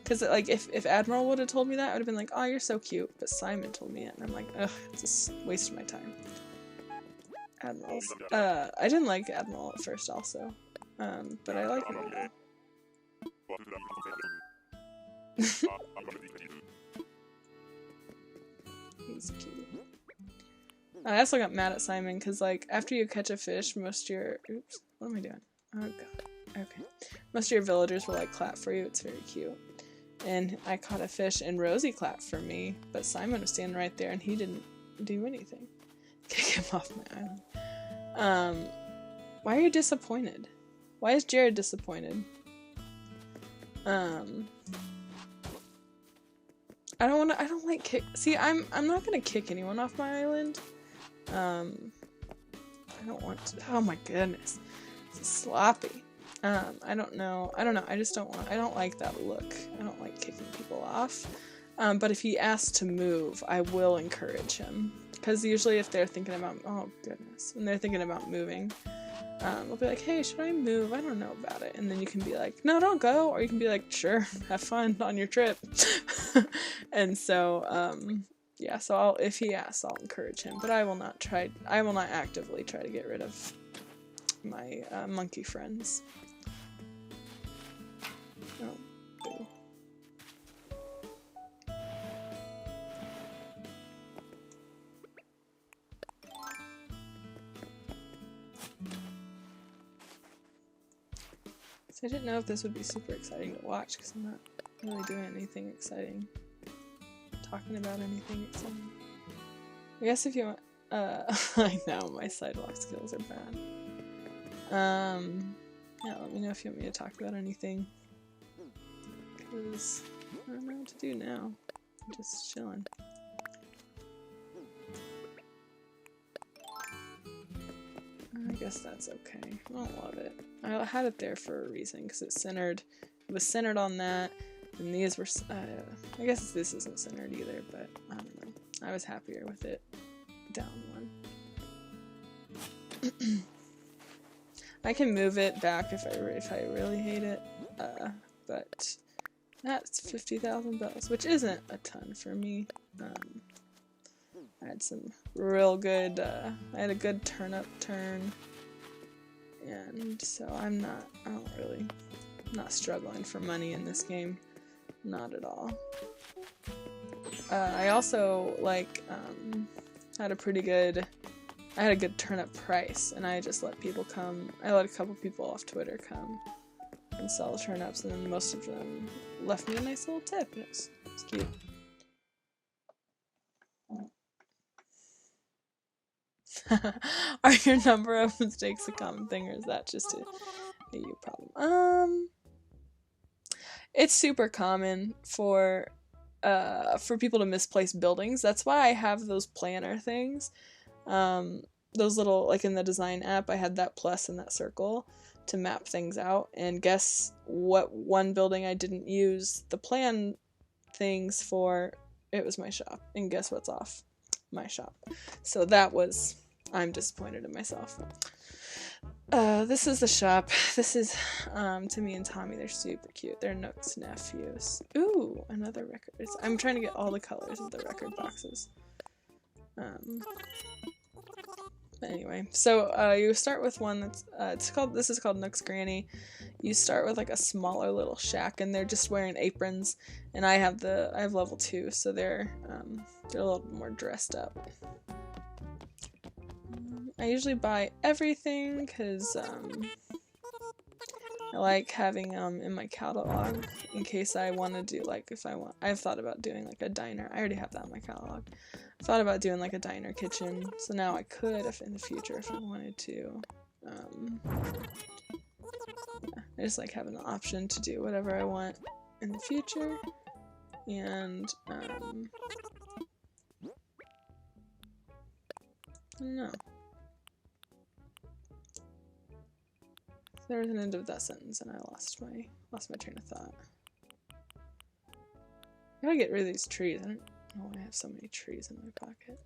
Because like if Admiral would have told me that, I would have been like, oh, you're so cute. But Simon told me it, and I'm like, ugh, it's a waste of my time. Admirals. I didn't like Admiral at first also. But I like it now. He's cute. I also got mad at Simon because, like, after you catch a fish, most of your... Oops, what am I doing? Oh, God. Okay. Most of your villagers will, like, clap for you. It's very cute. And I caught a fish, and Rosie clapped for me, but Simon was standing right there, and he didn't do anything. Kick him off my island. Why are you disappointed? Why is Jared disappointed? I don't like kick. See, I'm not gonna kick anyone off my island. I don't want to. Oh my goodness, this is sloppy. I don't know. I just don't want. I don't like that look. I don't like kicking people off. But if he asks to move, I will encourage him. Because usually, if they're thinking about, oh goodness, when they're thinking about moving, I'll be like, hey, should I move? I don't know about it. And then you can be like, no, don't go. Or you can be like, sure, have fun on your trip. And so, yeah, so if he asks, I'll encourage him. But I will not actively try to get rid of my monkey friends. Oh, boo. So I didn't know if this would be super exciting to watch because I'm not really doing anything exciting. Talking about anything exciting. I guess if you want, I know my sidewalk skills are bad. Yeah, let me know if you want me to talk about anything. Because I don't know what to do now. I'm just chilling. I guess that's okay. I don't love it. I had it there for a reason because it was centered on that, and these were, I guess this isn't centered either, but I don't know. I was happier with it down one. I can move it back if I really hate it, but that's 50,000 bells, which isn't a ton for me. I had some real good, I had a good turn-up turn, and so I'm not struggling for money in this game. Not at all. I also, like, I had a good turn-up price, and I just let people come, I let a couple people off Twitter come and sell the turnips, and then most of them left me a nice little tip. It was cute. Are your number of mistakes a common thing, or is that just a you problem? It's super common for people to misplace buildings. That's why I have those planner things. Those little, like in the design app, I had that plus and that circle to map things out. And guess what one building I didn't use the plan things for? It was my shop. And guess what's off? My shop. So that was, I'm disappointed in myself. This is the shop. This is Timmy and Tommy. They're super cute. They're Nook's nephews. Ooh, another record. I'm trying to get all the colors of the record boxes. Anyway, so you start with one that's this is called Nook's Granny. You start with like a smaller little shack, and they're just wearing aprons. And I have level 2, so they're a little more dressed up. I usually buy everything because I like having in my catalog in case I want to do I've thought about doing like a diner. I already have that in my catalog. I thought about doing like a diner kitchen, so now I could in the future if I wanted to. I just like having the option to do whatever I want in the future, and I don't know. There was an end of that sentence, and I lost my train of thought. I gotta get rid of these trees. I don't know why I have so many trees in my pocket.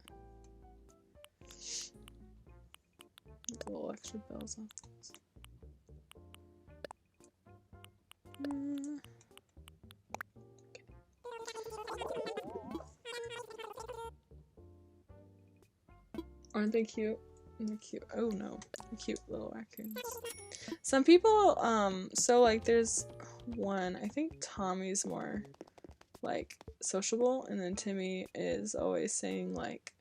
Get a little extra bells on this. Aren't they cute? they're cute. Oh no, they're cute little raccoons. Some people, so like there's one, I think Tommy's more like sociable, and then Timmy is always saying like,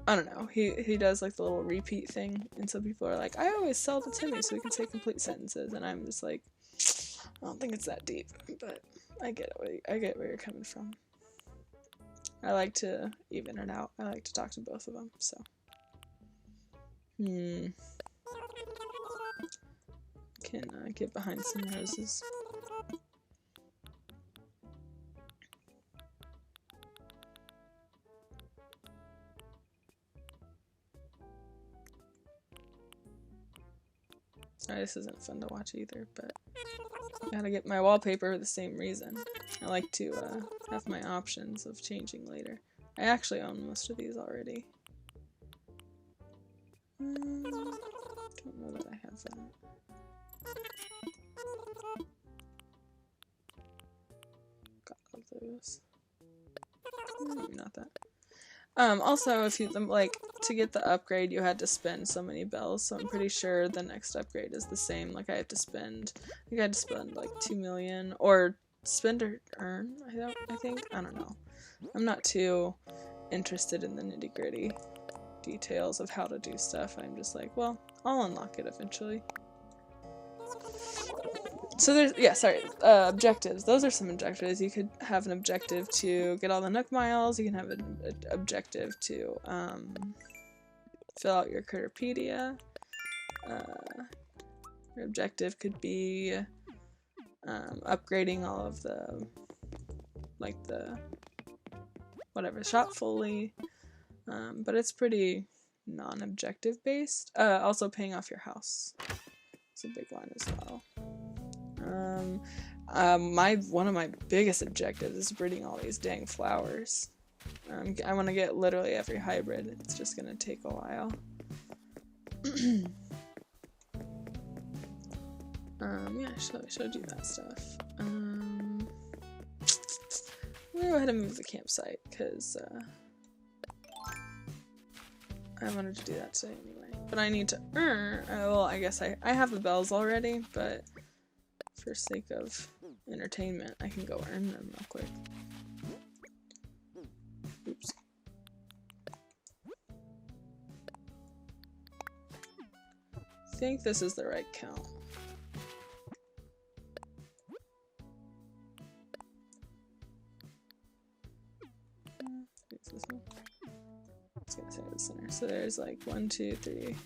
I don't know, he does like the little repeat thing, and so people are like, I always sell to Timmy so we can say complete sentences, and I'm just like, I don't think it's that deep, but I get where you're coming from. I like to even it out. I like to talk to both of them, so. Can get behind some roses. Sorry, this isn't fun to watch either, but I gotta get my wallpaper for the same reason. I like to have my options of changing later. I actually own most of these already. Don't know that I have that. Got all those. Maybe not that. Also, if you like to get the upgrade, you had to spend so many bells. So I'm pretty sure the next upgrade is the same. Like I think I had to spend like 2 million or spend or earn. I think I don't know. I'm not too interested in the nitty-gritty details of how to do stuff. I'm just like, well, I'll unlock it eventually. So there's, yeah, sorry, objectives. Those are some objectives. You could have an objective to get all the Nook miles. You can have an objective to fill out your Critterpedia. Your objective could be upgrading all of the, like the, whatever, shop fully. But it's pretty non-objective based. Also paying off your house. It's a big one as well. One of my biggest objectives is breeding all these dang flowers. I want to get literally every hybrid. It's just gonna take a while. Yeah, I showed you that stuff. I'm gonna go ahead and move the campsite because I wanted to do that today anyway. But I need to earn. Well, I guess I have the bells already, but for sake of entertainment, I can go earn them real quick. Oops. I think this is the right count. This one. It's gonna say the center. So there's like 1, 2, 3,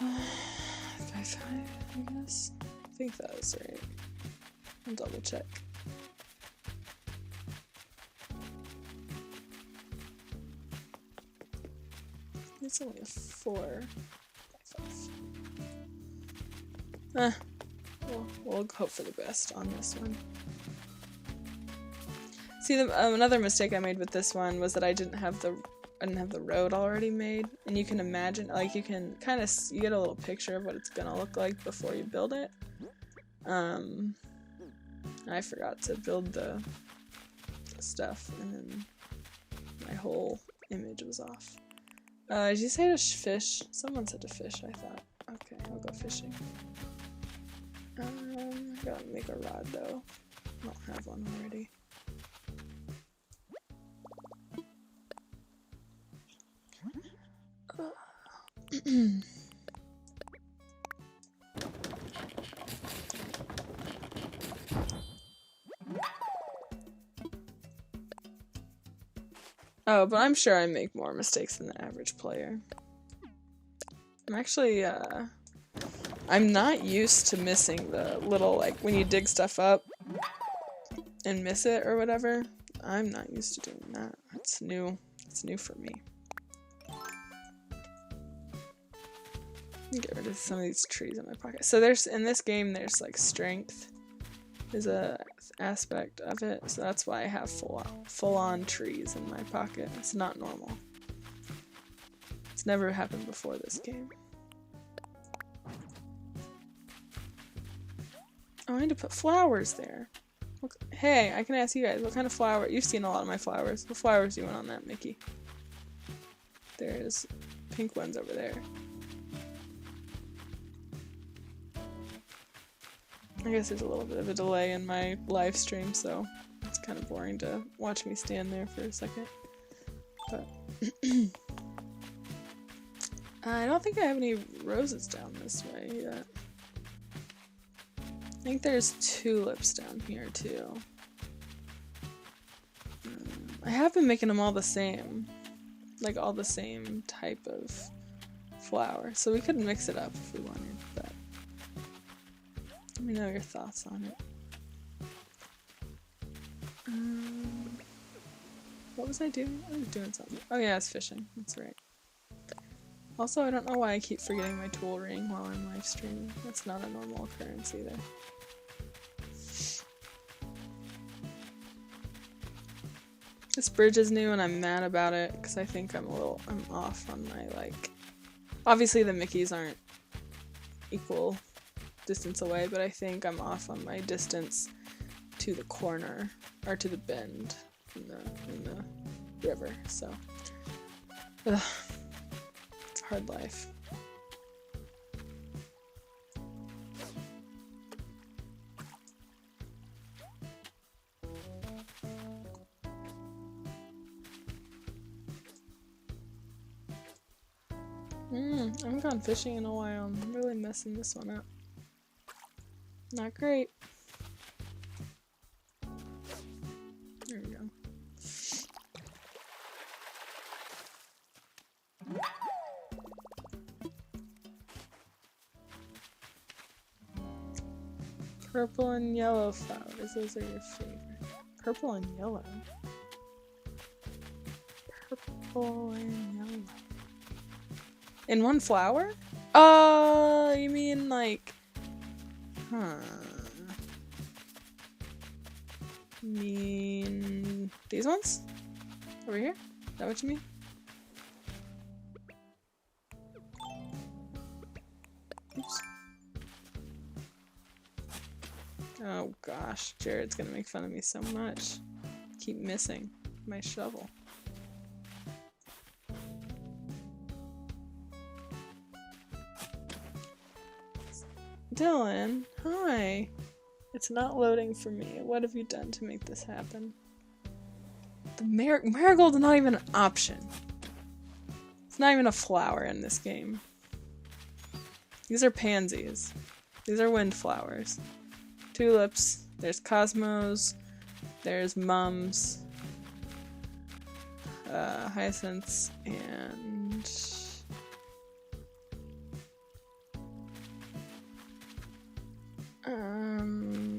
5, I guess. I think that was right. I'll double check. It's only a 4 by 5. We'll hope for the best on this one. See, another mistake I made with this one was that I didn't have the road already made, and you can imagine, like, you can kind of, you get a little picture of what it's gonna look like before you build it. I forgot to build the stuff, and then my whole image was off. Did you say to fish? Someone said to fish, I thought. Okay, I'll go fishing. I gotta make a rod, though. I don't have one already. Oh, but I'm sure I make more mistakes than the average player. I'm actually, I'm not used to missing the little, like, when you dig stuff up and miss it or whatever. I'm not used to doing that. It's new. It's new for me. Get rid of some of these trees in my pocket. So there's, in this game, there's like strength is a aspect of it. So that's why I have full on trees in my pocket. It's not normal. It's never happened before this game. Oh, I need to put flowers there. Hey, I can ask you guys, what kind of flower? You've seen a lot of my flowers. What flowers do you want on that, Mickey? There's pink ones over there. I guess there's a little bit of a delay in my live stream, so it's kind of boring to watch me stand there for a second. But I don't think I have any roses down this way yet. I think there's tulips down here too. I have been making them all the same. Like all the same type of flower. So we could mix it up if we wanted, but let me know your thoughts on it. What was I doing? I was doing something. Oh yeah, I was fishing. That's right. Also, I don't know why I keep forgetting my tool ring while I'm live streaming. That's not a normal occurrence either. This bridge is new and I'm mad about it because I think I'm off on my, like, obviously the Mickeys aren't equal distance away, but I think I'm off on my distance to the corner, or to the bend in the river, so. Ugh. It's a hard life. I haven't gone fishing in a while. I'm really messing this one up. Not great. There we go. Purple and yellow flowers, those are your favorite. Purple and yellow. Purple and yellow. In one flower? You mean like... Huh. You mean... these ones? Over here? Is that what you mean? Oops. Oh gosh, Jared's gonna make fun of me so much. Keep missing my shovel. Dylan, hi. It's not loading for me. What have you done to make this happen? The marigold is not even an option. It's not even a flower in this game. These are pansies. These are windflowers. Tulips. There's cosmos. There's mums. Hyacinths and...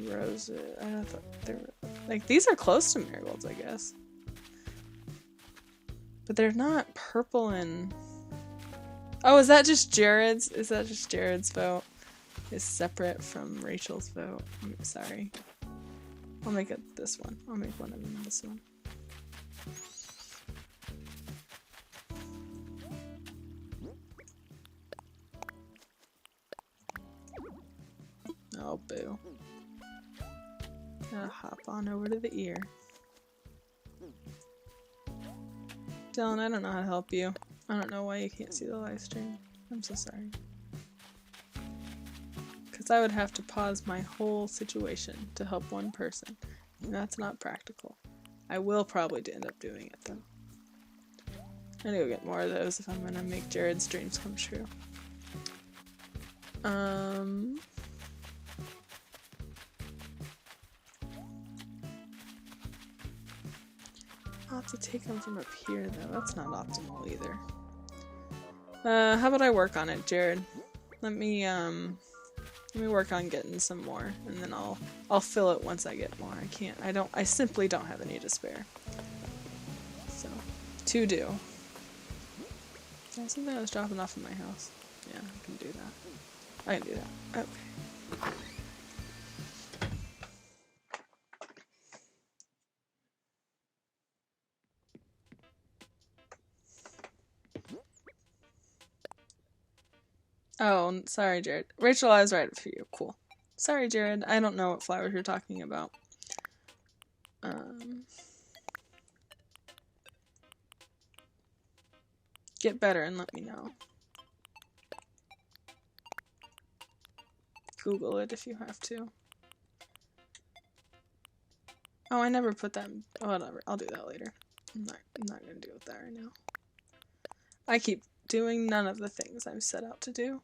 roses. I thought they were like, these are close to marigolds, I guess. But they're not purple and... Oh, is that just Jared's? Is that just Jared's vote? Is separate from Rachel's vote. I'm sorry. I'll make it this one. I'll make one of them this one. Oh, boo. Gotta hop on over to the ear. Dylan, I don't know how to help you. I don't know why you can't see the live stream. I'm so sorry. Because I would have to pause my whole situation to help one person. And that's not practical. I will probably end up doing it though. I need to go get more of those if I'm gonna make Jared's dreams come true. I'll have to take them from up here though. That's not optimal either. How about I work on it, Jared? Let me work on getting some more, and then I'll fill it once I get more. I simply don't have any to spare. So, to do. Something I was dropping off in my house. Yeah, I can do that. I can do that. Okay. Oh, sorry, Jared. Rachel, I was right for you. Cool. Sorry, Jared. I don't know what flowers you're talking about. Get better and let me know. Google it if you have to. Oh, I never put that in. Oh, whatever. I'll do that later. I'm not gonna deal with that right now. I keep doing none of the things I've set out to do.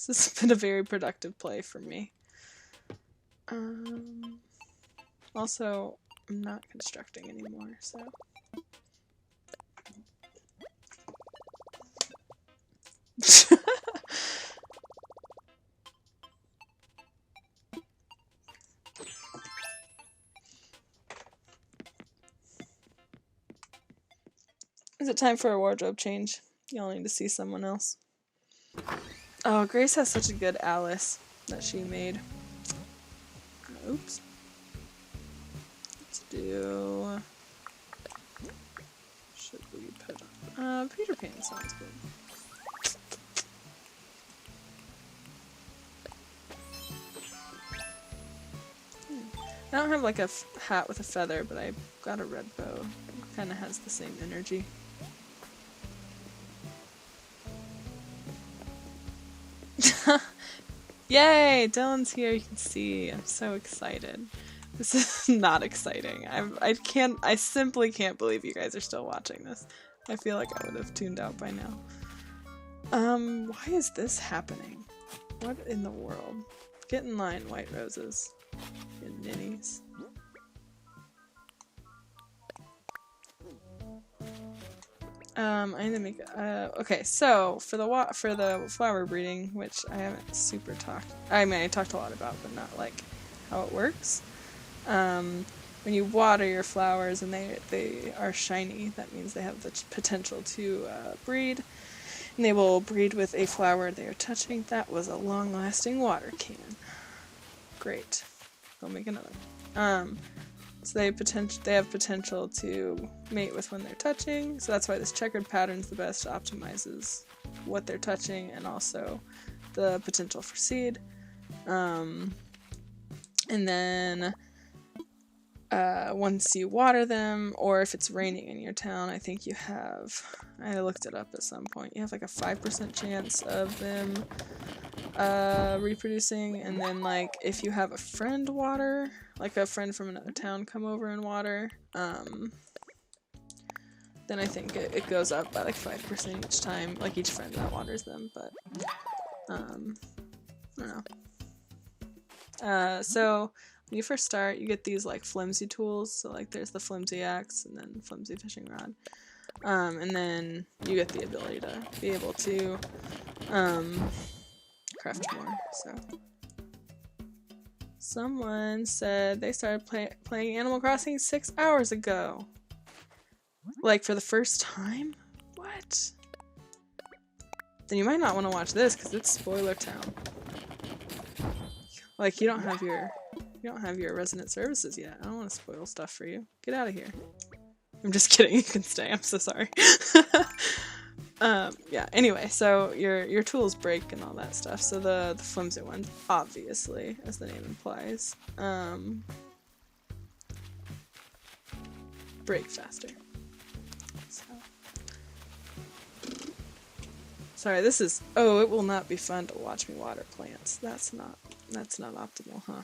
This has been a very productive play for me. Also, I'm not constructing anymore, so. Is it time for a wardrobe change? Y'all need to see someone else. Oh, Grace has such a good Alice that she made. Oops. Let's do... Should we put on? Peter Pan sounds good. I don't have like a hat with a feather, but I got a red bow. It kind of has the same energy. Yay! Dylan's here, you can see. I'm so excited. This is not exciting. I simply can't believe you guys are still watching this. I feel like I would have tuned out by now. Why is this happening? What in the world? Get in line, white roses. You ninnies. I need to make okay, so for the flower breeding, which I haven't super talked. I mean, I talked a lot about, but not like how it works. When you water your flowers and they are shiny, that means they have the potential to breed, and they will breed with a flower they are touching. That was a long-lasting water can. Great. I'll make another. So they have potential to mate with when they're touching, so that's why this checkered pattern's the best. Optimizes what they're touching and also the potential for seed. And then once you water them, or if it's raining in your town, I think you have, I looked it up at some point, you have like a 5% chance of them reproducing, and then like if you have a friend water, like a friend from another town come over and water, then I think it goes up by like 5% each time, like each friend that waters them, but I don't know. So when you first start, you get these like flimsy tools, so like there's the flimsy axe and then flimsy fishing rod, and then you get the ability to be able to craft more. So someone said they started playing Animal Crossing 6 hours ago. Like for the first time? What? Then you might not want to watch this because it's spoiler town. Like you don't have your resident services yet. I don't want to spoil stuff for you. Get out of here. I'm just kidding. You can stay. I'm so sorry. Yeah, anyway, so your tools break and all that stuff, so the flimsy ones, obviously, as the name implies, break faster. So. Sorry, this is, oh, it will not be fun to watch me water plants. That's not optimal, huh?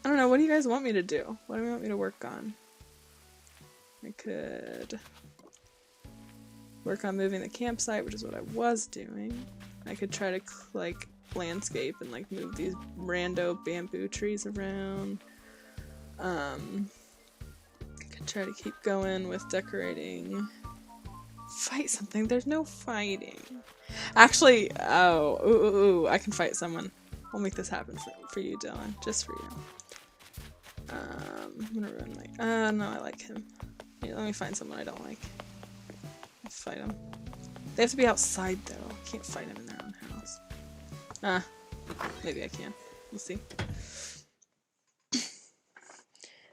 I don't know, what do you guys want me to do? What do you want me to work on? I could work on moving the campsite, which is what I was doing. I could try to like landscape and like move these rando bamboo trees around. I could try to keep going with decorating. Fight something. There's no fighting. Actually, ooh, I can fight someone. I'll make this happen for you, Dylan. Just for you. I'm gonna ruin my, no, I like him. Here, let me find someone I don't like. Fight them. They have to be outside though. I can't fight them in their own house. Maybe I can. We'll see.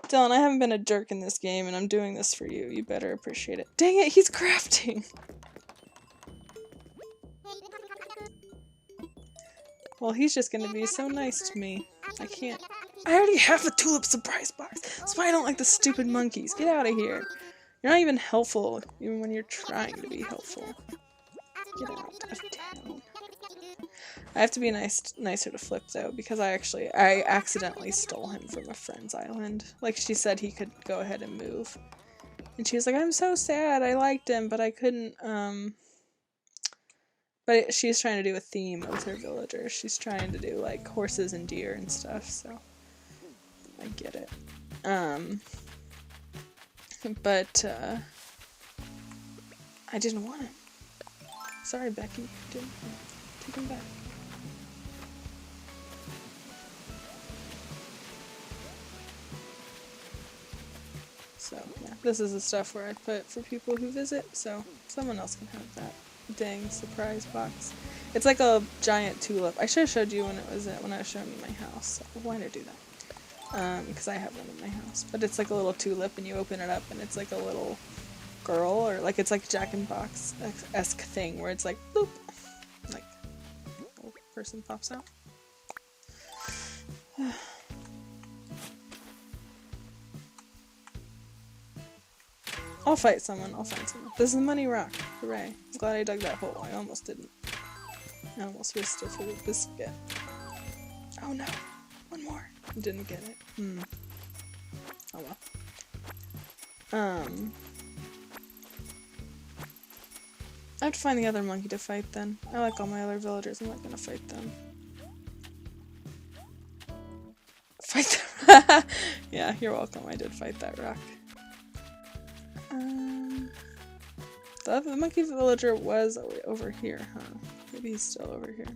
Dylan, I haven't been a jerk in this game and I'm doing this for you. You better appreciate it. Dang it, he's crafting! Well, he's just gonna be so nice to me. I can't I already have a tulip surprise box. That's why I don't like the stupid monkeys. Get out of here. You're not even helpful, even when you're trying to be helpful. Get out of town. I have to be nicer to Flip though, because I accidentally stole him from a friend's island. Like she said he could go ahead and move. And she was like, I'm so sad, I liked him, but I couldn't, but she's trying to do a theme with her villagers. She's trying to do like horses and deer and stuff, so I get it. But I didn't want him. Sorry, Becky. Didn't take him back. So yeah, this is the stuff where I put for people who visit, so someone else can have that dang surprise box. It's like a giant tulip. I should have showed you when I was showing you my house. So why did I do that? Because I have one in my house. But it's like a little tulip, and you open it up, and it's like a little girl, or like it's like Jack in Box-esque thing where it's like boop, like a little person pops out. I'll fight someone. I'll find someone. This is the money rock. Hooray! I'm glad I dug that hole. I almost didn't. I almost risked it for the biscuit. Oh no! One more. Didn't get it. Oh well. I have to find the other monkey to fight then. I like all my other villagers. I'm not gonna fight them. Fight them! Yeah, you're welcome. I did fight that rock. The monkey villager was over here, huh? Maybe he's still over here.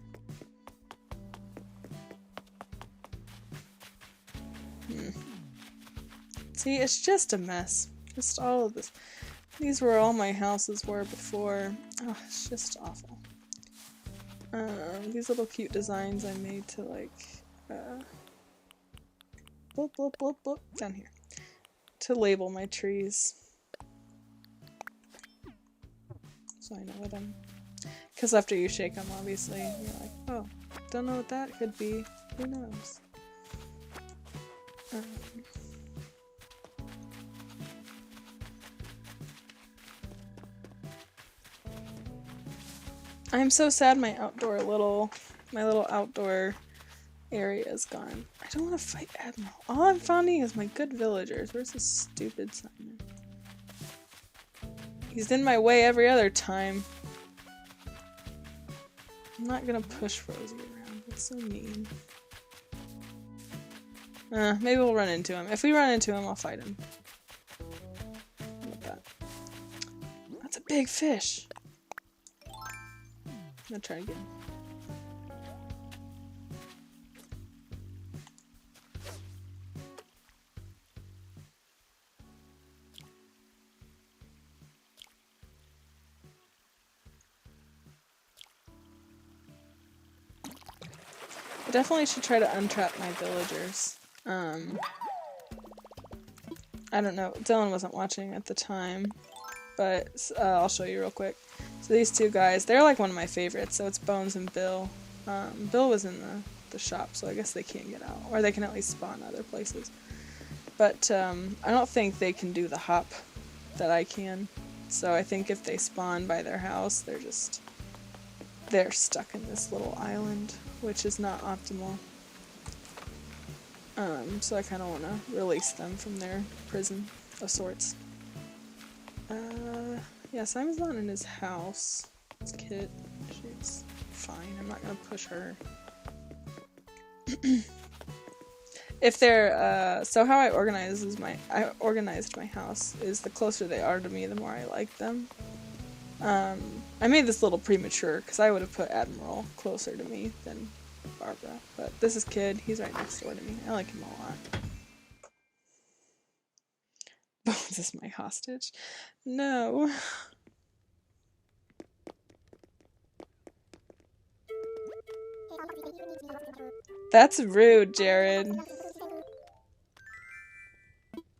See, it's just a mess. Just all of this. These were all my houses were before. Oh, it's just awful. These little cute designs I made to like, bloop, bloop, bloop, bloop, down here. To label my trees. So I know what I'm... Because after you shake them, obviously, you're like, oh, don't know what that could be. Who knows? I'm so sad my little outdoor area is gone. I don't want to fight Admiral. All I'm finding is my good villagers. Where's this stupid Simon? He's in my way every other time. I'm not gonna push Rosie around. That's so mean. Maybe we'll run into him. If we run into him, I'll fight him. How about that? That's a big fish. I'm gonna try again. I definitely should try to untrap my villagers. I don't know, Dylan wasn't watching at the time, but I'll show you real quick. So these two guys, they're like one of my favorites, so it's Bones and Bill. Bill was in the shop, so I guess they can't get out, or they can at least spawn other places. But I don't think they can do the hop that I can, so I think if they spawn by their house, they're stuck in this little island, which is not optimal. So I kind of want to release them from their prison of sorts. Yeah, Simon's not in his house. It's Kit. She's fine. I'm not gonna push her. If they're, so how I organized my house is the closer they are to me, the more I like them. I made this a little premature, because I would have put Admiral closer to me than Barbara. But this is Kid. He's right next door to me. I like him a lot. Bones is my hostage. No. That's rude, Jared.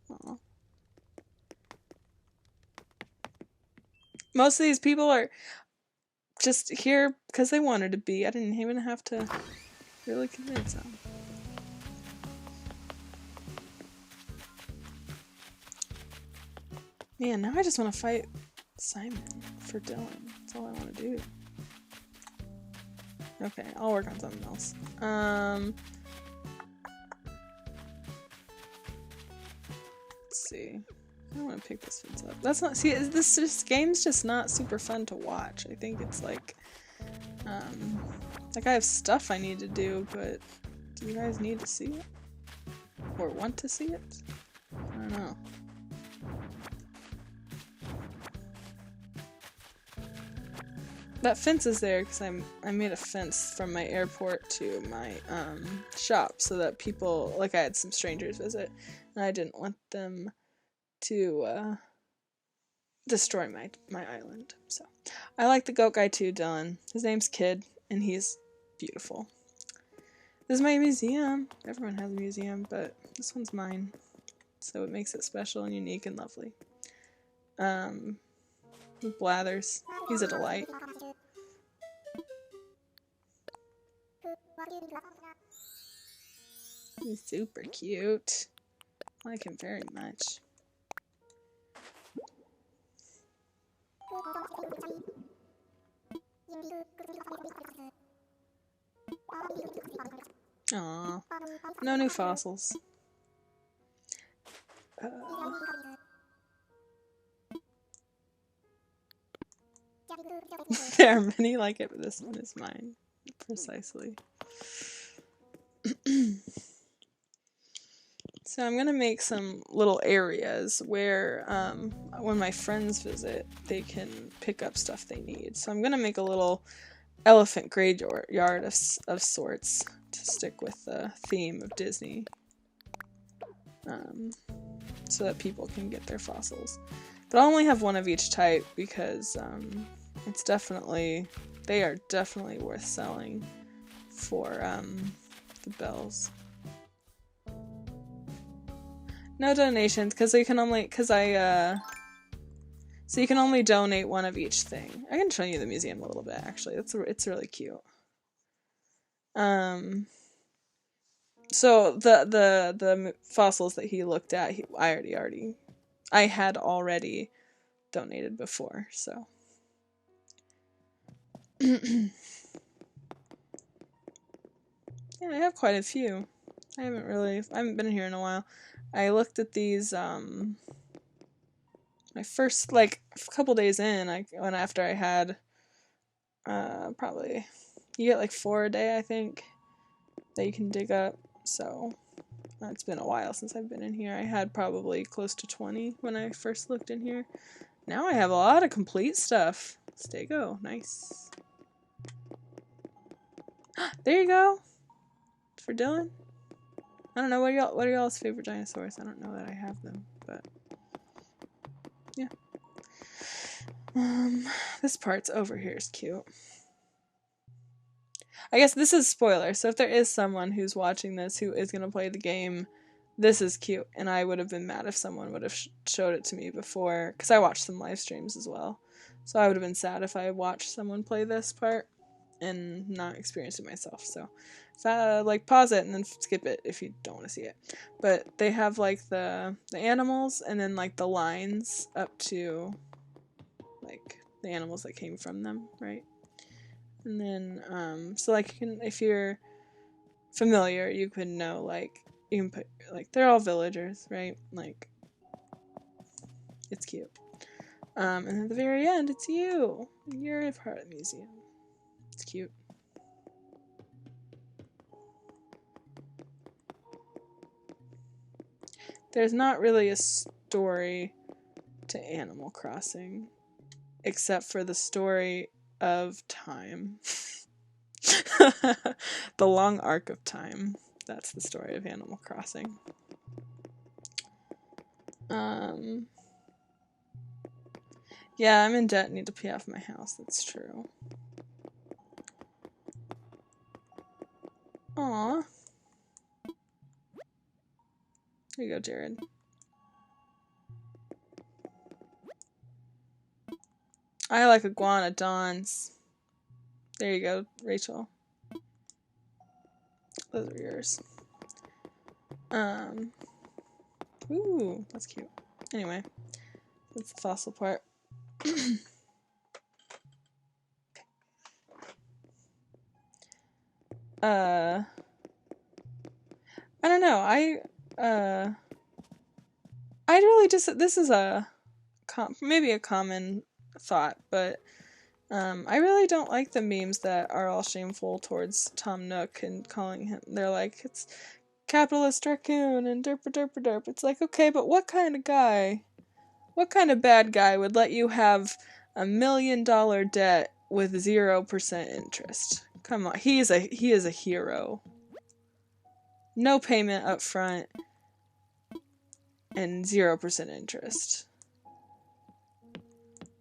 Aww. Most of these people are just here because they wanted to be. I didn't even have to really convince them. Man, now I just want to fight Simon for Dylan. That's all I want to do. Okay, I'll work on something else. Let's see. I don't want to pick this fence up. That's not. See, this game's just not super fun to watch. I think it's like I have stuff I need to do, but do you guys need to see it? Or want to see it? I don't know. That fence is there because I made a fence from my airport to my shop so that people, like, I had some strangers visit and I didn't want them to destroy my island. So I like the goat guy too, Dylan. His name's Kid and he's beautiful. This is my museum. Everyone has a museum, but this one's mine. So it makes it special and unique and lovely. Blathers. He's a delight. He's super cute. I like him very much. Aww. No new fossils. There are many like it, but this one is mine. Precisely. So I'm gonna make some little areas where when my friends visit, they can pick up stuff they need. So I'm gonna make a little elephant graveyard of sorts to stick with the theme of Disney, so that people can get their fossils. But I'll only have one of each type because they are definitely worth selling for the bells. No donations because you can only so you can only donate one of each thing. I can show you the museum a little bit actually. It's really cute. So the fossils that he looked at, I had already donated before, so. Yeah, I have quite a few. I haven't been here in a while. I looked at these, my first, like, a couple days in, after I had, probably, you get like 4 a day, I think, that you can dig up, so, it's been a while since I've been in here. I had probably close to 20 when I first looked in here. Now I have a lot of complete stuff. Stego, nice. There you go! For Dylan. I don't know, what are y'all's favorite dinosaurs? I don't know that I have them, but yeah. This part's over here is cute. I guess this is spoiler, so if there is someone who's watching this who is going to play the game, this is cute, and I would have been mad if someone would have showed it to me before, because I watched some live streams as well, so I would have been sad if I watched someone play this part and not experience it myself, so like pause it and then skip it if you don't want to see it. But they have like the animals and then like the lines up to like the animals that came from them, right? And then so like if you're familiar, you could know like you can put like they're all villagers, right? Like it's cute. And at the very end, it's you. You're a part of the museum. It's cute. There's not really a story to Animal Crossing, except for the story of time. The long arc of time. That's the story of Animal Crossing. Yeah, I'm in debt, need to pay off my house, that's true. Aww. Here you go, Jared. I like iguanodons. There you go, Rachel. Those are yours. Ooh, that's cute. Anyway, That's the fossil part. I don't know. I really just, this is maybe a common thought, but I really don't like the memes that are all shameful towards Tom Nook and calling him. They're like, it's capitalist raccoon and derp derp derp. It's like, okay, but what kind of bad guy would let you have $1 million debt with 0% interest? Come on, he is a hero. No payment up front and 0% interest.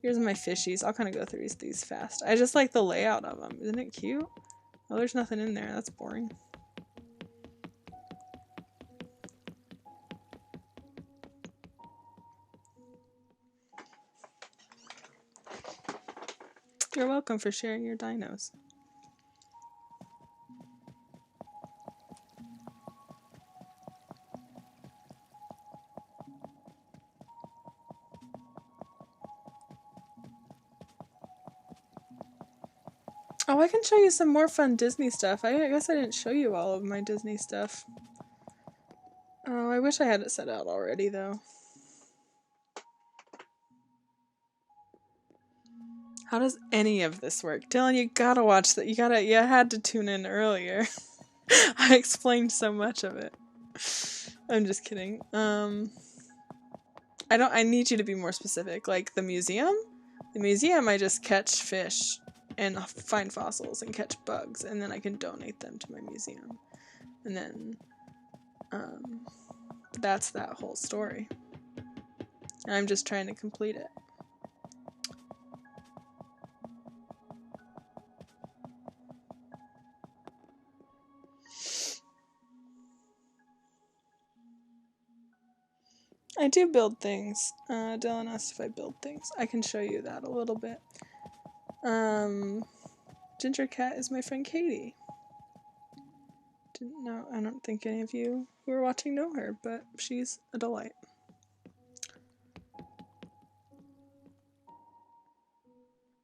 Here's my fishies. I'll kind of go through these fast. I just like the layout of them. Isn't it cute? Oh, there's nothing in there. That's boring. You're welcome for sharing your dinos. Oh, I can show you some more fun Disney stuff. I guess I didn't show you all of my Disney stuff. Oh, I wish I had it set out already, though. How does any of this work? Dylan, you gotta watch that. You had to tune in earlier. I explained so much of it. I'm just kidding. I need you to be more specific. Like the museum? The museum, I just catch fish and find fossils and catch bugs, and then I can donate them to my museum. And then, that's that whole story. And I'm just trying to complete it. I do build things. Dylan asked if I build things. I can show you that a little bit. Ginger Cat is my friend Katie. Didn't know. I don't think any of you who are watching know her, but she's a delight.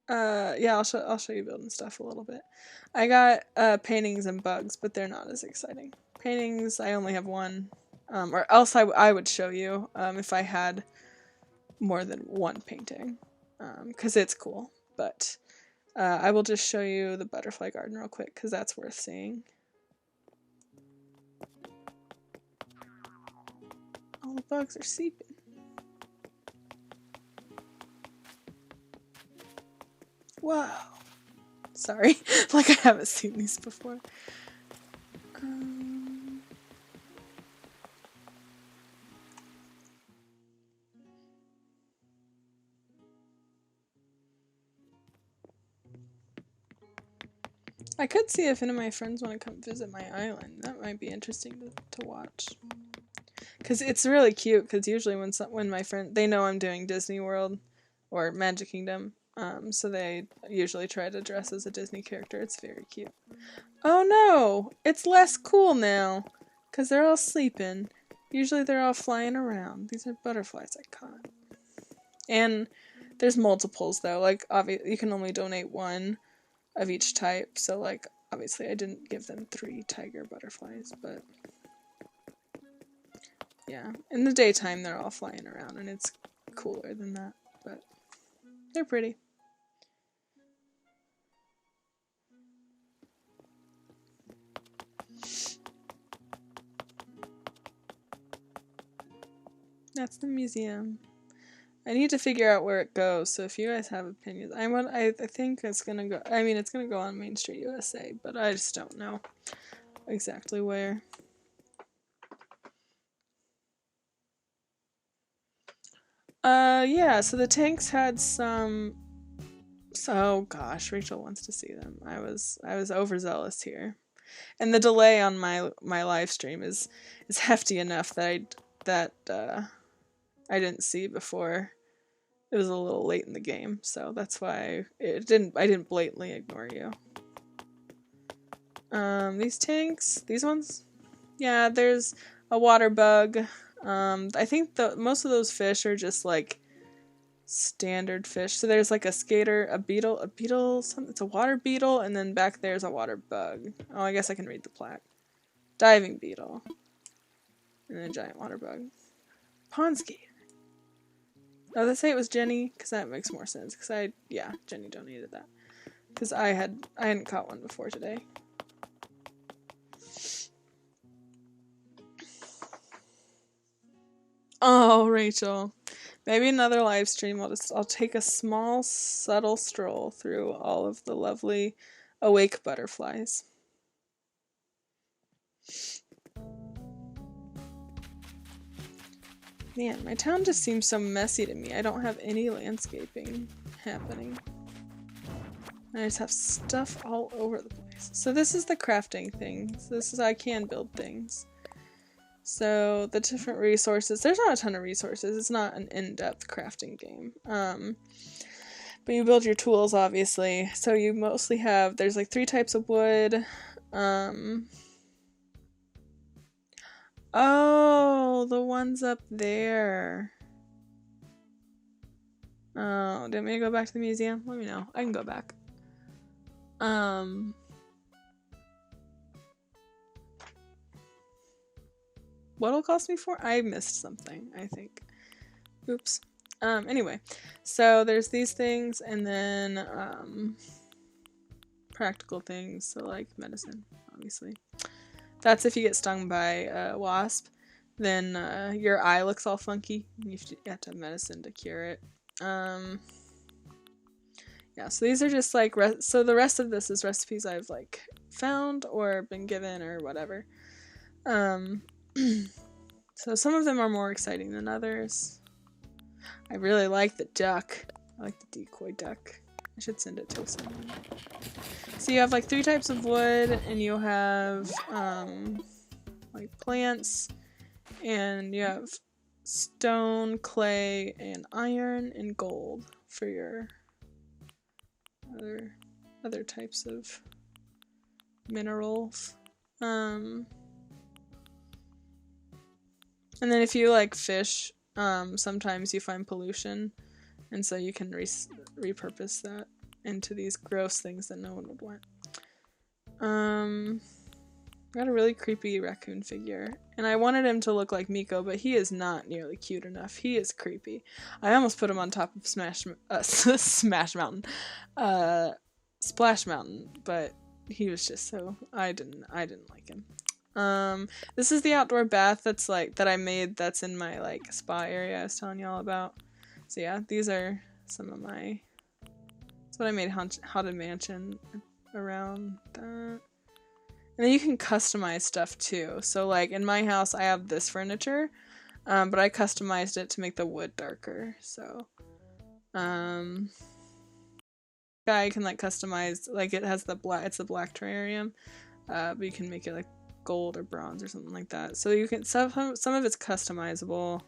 Yeah, I'll show you building stuff a little bit. I got paintings and bugs, but they're not as exciting. Paintings, I only have one, or else I would show you if I had more than one painting, because it's cool. But I will just show you the butterfly garden real quick, because that's worth seeing. All the bugs are sleeping. Wow. Sorry, like I haven't seen these before. I could see if any of my friends want to come visit my island. That might be interesting to watch. Because it's really cute, because usually when my friend, they know I'm doing Disney World or Magic Kingdom, so they usually try to dress as a Disney character. It's very cute. Oh no! It's less cool now, because they're all sleeping. Usually they're all flying around. These are butterflies I caught. And there's multiples though, like obviously you can only donate one of each type, so like obviously I didn't give them 3 tiger butterflies, but yeah, in the daytime they're all flying around and it's cooler than that, but they're pretty. That's the museum. I need to figure out where it goes, so if you guys have opinions, I think it's gonna go, I mean it's gonna go on Main Street USA, but I just don't know exactly where. Yeah, so the tanks had some, oh gosh, Rachel wants to see them. I was overzealous here. And the delay on my live stream is hefty enough that I didn't see before. It was a little late in the game, so that's why I didn't blatantly ignore you. These tanks, these ones? Yeah, there's a water bug. I think most of those fish are just like standard fish. So there's like a skater, a beetle, it's a water beetle, and then back there's a water bug. Oh, I guess I can read the plaque. Diving beetle. And a giant water bug. Pond skater. Oh, they say it was Jenny, because that makes more sense. Because Jenny donated that. Because I hadn't caught one before today. Oh, Rachel. Maybe another live stream. I'll take a small, subtle stroll through all of the lovely awake butterflies. Man, my town just seems so messy to me. I don't have any landscaping happening. I just have stuff all over the place. So this is the crafting thing. So this is how I can build things. So the different resources. There's not a ton of resources. It's not an in-depth crafting game. But you build your tools, obviously. So you mostly have, there's like 3 types of wood. Oh, the ones up there. Oh, didn't we go back to the museum? Let me know. I can go back. What'll cost me 4? I missed something, I think. Oops. Anyway, so there's these things, and then, practical things, so like medicine, obviously. That's if you get stung by a wasp, then, your eye looks all funky, and you have to have medicine to cure it. Yeah, so these are just like, so the rest of this is recipes I've like found or been given or whatever. So some of them are more exciting than others. I really like the duck. I like the decoy duck. I should send it to someone. So you have like 3 types of wood, and you have like plants, and you have stone, clay, and iron, and gold for your other types of minerals. And then if you like fish, sometimes you find pollution, and so you can repurpose that into these gross things that no one would want. Got a really creepy raccoon figure, and I wanted him to look like Miko, but he is not nearly cute enough. He is creepy. I almost put him on top of Splash Mountain, but he was just so, I didn't like him. This is the outdoor bath that I made that's in my like spa area I was telling y'all about. So yeah, these are some of my, that's what I made Haunted Mansion around that. And then you can customize stuff too. So like in my house I have this furniture, but I customized it to make the wood darker. So guy can like customize, like it has it's the black terrarium, but you can make it like gold or bronze or something like that. So you can, some of it's customizable.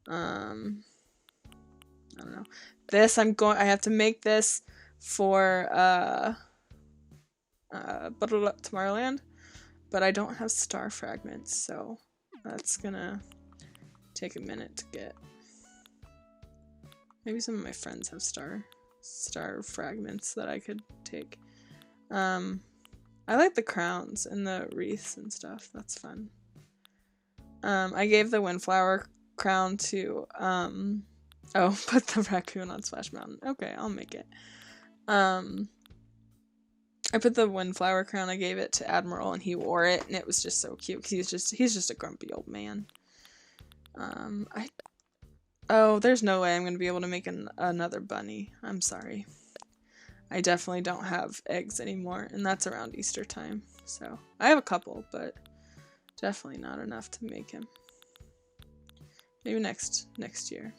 I don't know. This I have to make this for Tomorrowland, but I don't have star fragments, so that's gonna take a minute to get. Maybe some of my friends have star fragments that I could take. I like the crowns and the wreaths and stuff. That's fun. I gave the windflower crown to put the raccoon on Splash Mountain. Okay, I'll make it. I put the windflower crown, I gave it to Admiral, and he wore it, and it was just so cute, because he's just a grumpy old man. There's no way I'm going to be able to make another bunny. I'm sorry. I definitely don't have eggs anymore, and that's around Easter time. So, I have a couple, but definitely not enough to make him. Maybe next year.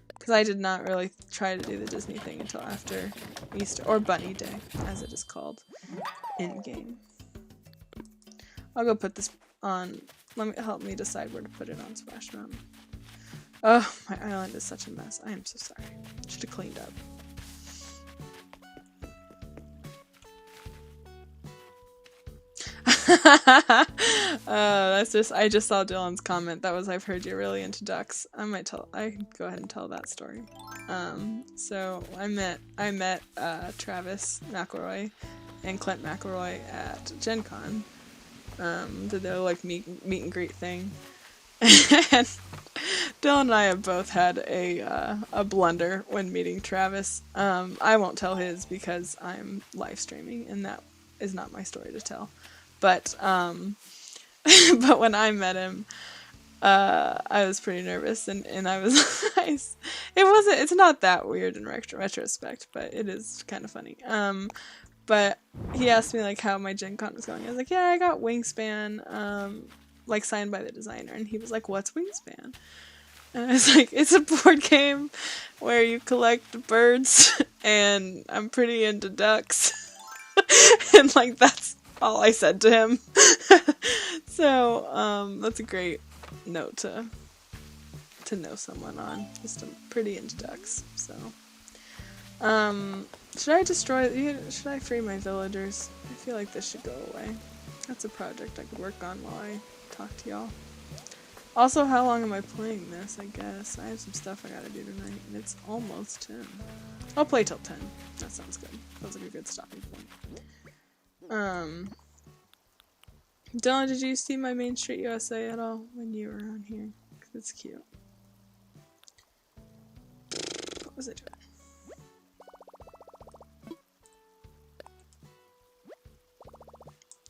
Because I did not really try to do the Disney thing until after Easter, or Bunny Day, as it is called in-game. I'll go put this on, help me decide where to put it on Splash Mountain. Oh, my island is such a mess. I am so sorry. Should have cleaned up. That's just, I just saw Dylan's comment. That was, I've heard you're really into ducks. I can go ahead and tell that story. So I met Travis McElroy and Clint McElroy at Gen Con. Did their like meet and greet thing. And Dylan and I have both had a blunder when meeting Travis. I won't tell his because I'm live streaming and that is not my story to tell. But but when I met him, I was pretty nervous and I was it's not that weird in retrospect, but it is kind of funny. But he asked me like how my Gen Con was going. I was like, yeah, I got Wingspan like signed by the designer, and he was like, what's Wingspan? And I was like, it's a board game where you collect birds and I'm pretty into ducks. And like that's all I said to him. So that's a great note to know someone on. Just I'm pretty into ducks. So should I free my villagers? I feel like this should go away. That's a project I could work on while I talk to y'all. Also, how long am I playing this, I guess? I have some stuff I gotta do tonight, and it's almost 10. I'll play till 10. That sounds good. Sounds like a good stopping point. Dylan, did you see my Main Street USA at all when you were on here? 'Cause it's cute. What was I doing?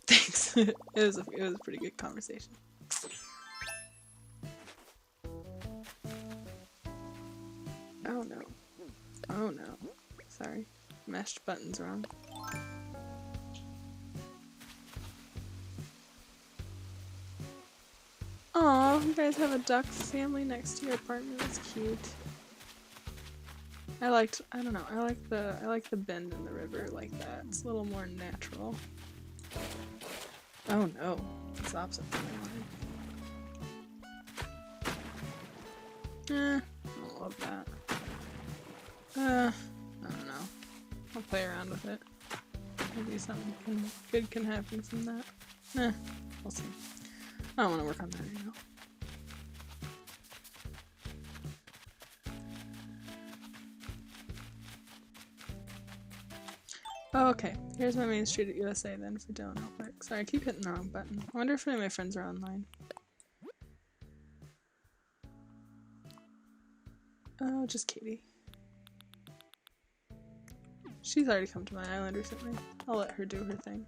Thanks. it was a pretty good conversation. Oh no. Oh no. Sorry. Mashed buttons wrong. Aw, you guys have a duck family next to your apartment. That's cute. I like the bend in the river like that. It's a little more natural. Oh no. It's opposite from my line. I don't love that. I don't know. I'll play around with it. Maybe something good can happen from that. We'll see. I don't want to work on that right now. Oh, okay. Here's my Main Street at USA then for Dylan real quick. Sorry, I keep hitting the wrong button. I wonder if any of my friends are online. Oh, just Katie. She's already come to my island recently. I'll let her do her thing.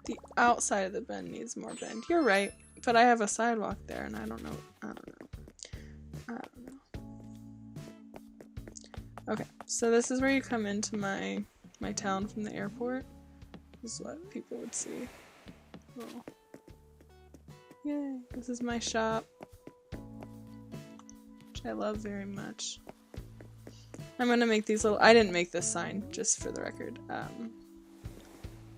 The outside of the bend needs more bend. You're right, but I have a sidewalk there and I don't know. Okay, so this is where you come into my town from the airport. This is what people would see. Oh. Yay, this is my shop, which I love very much. I'm gonna make these little, I didn't make this sign, just for the record.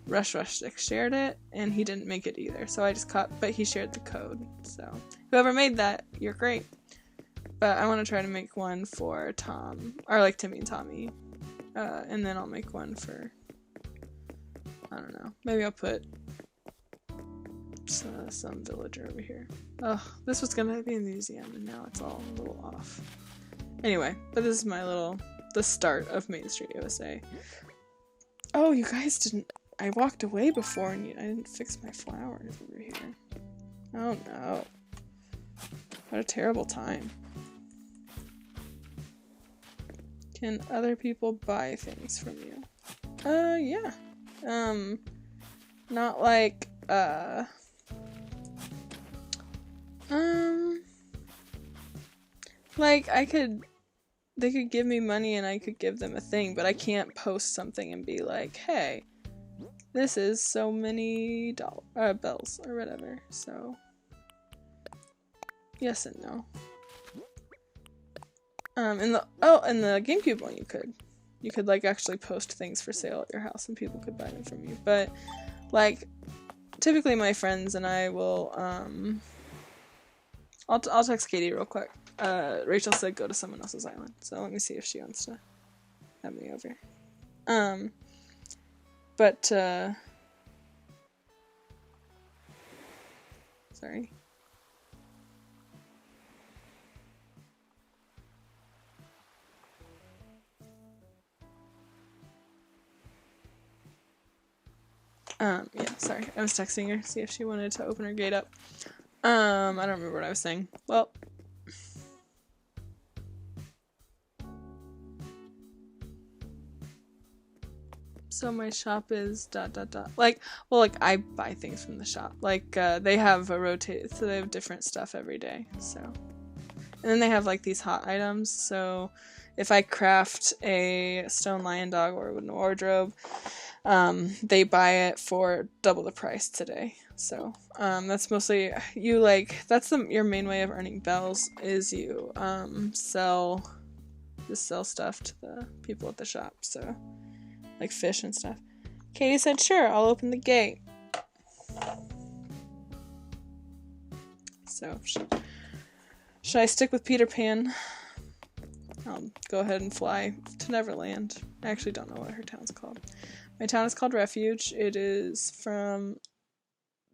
Rush 6 shared it, and he didn't make it either, so I just but he shared the code, so whoever made that, you're great. But I want to try to make one for Tom, or like Timmy and Tommy, and then I'll make one for, I don't know, maybe I'll put some villager over here. Oh, this was gonna be a museum, and now it's all a little off. Anyway, but this is the start of Main Street USA. Oh, you guys didn't, I walked away before and I didn't fix my flowers over here. Oh no. What a terrible time. Can other people buy things from you? Yeah. Not like, like they could give me money and I could give them a thing, but I can't post something and be like, hey, this is so many bells or whatever, so yes and no. In the GameCube one you could like actually post things for sale at your house and people could buy them from you, but like typically my friends and I will I'll text Katie real quick. Rachel said go to someone else's island. So let me see if she wants to have me over. Sorry. Yeah, sorry. I was texting her, see if she wanted to open her gate up. I don't remember what I was saying. Well, so my shop is ... Like, well, like, I buy things from the shop. Like, they have a rotate, so they have different stuff every day, so. And then they have, like, these hot items, so if I craft a stone lion dog or a wooden wardrobe, they buy it for double the price today. So that's mostly you, like, that's your main way of earning bells is you sell stuff to the people at the shop, so like fish and stuff. Katie said sure, I'll open the gate. So should I stick with Peter Pan? I'll go ahead and fly to Neverland. I actually don't know what her town's called. My town is called Refuge. It is from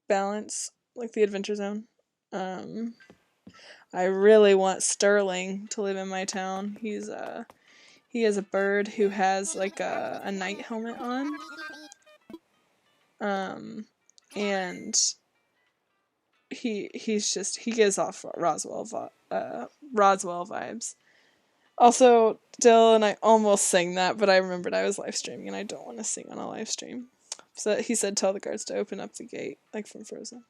Balance, like the Adventure Zone. I really want Sterling to live in my town. He is a bird who has like a knight helmet on. And he gives off Roswell vibes. Also, Dylan, I almost sang that, but I remembered I was live streaming and I don't want to sing on a live stream. So he said tell the guards to open up the gate, like from Frozen.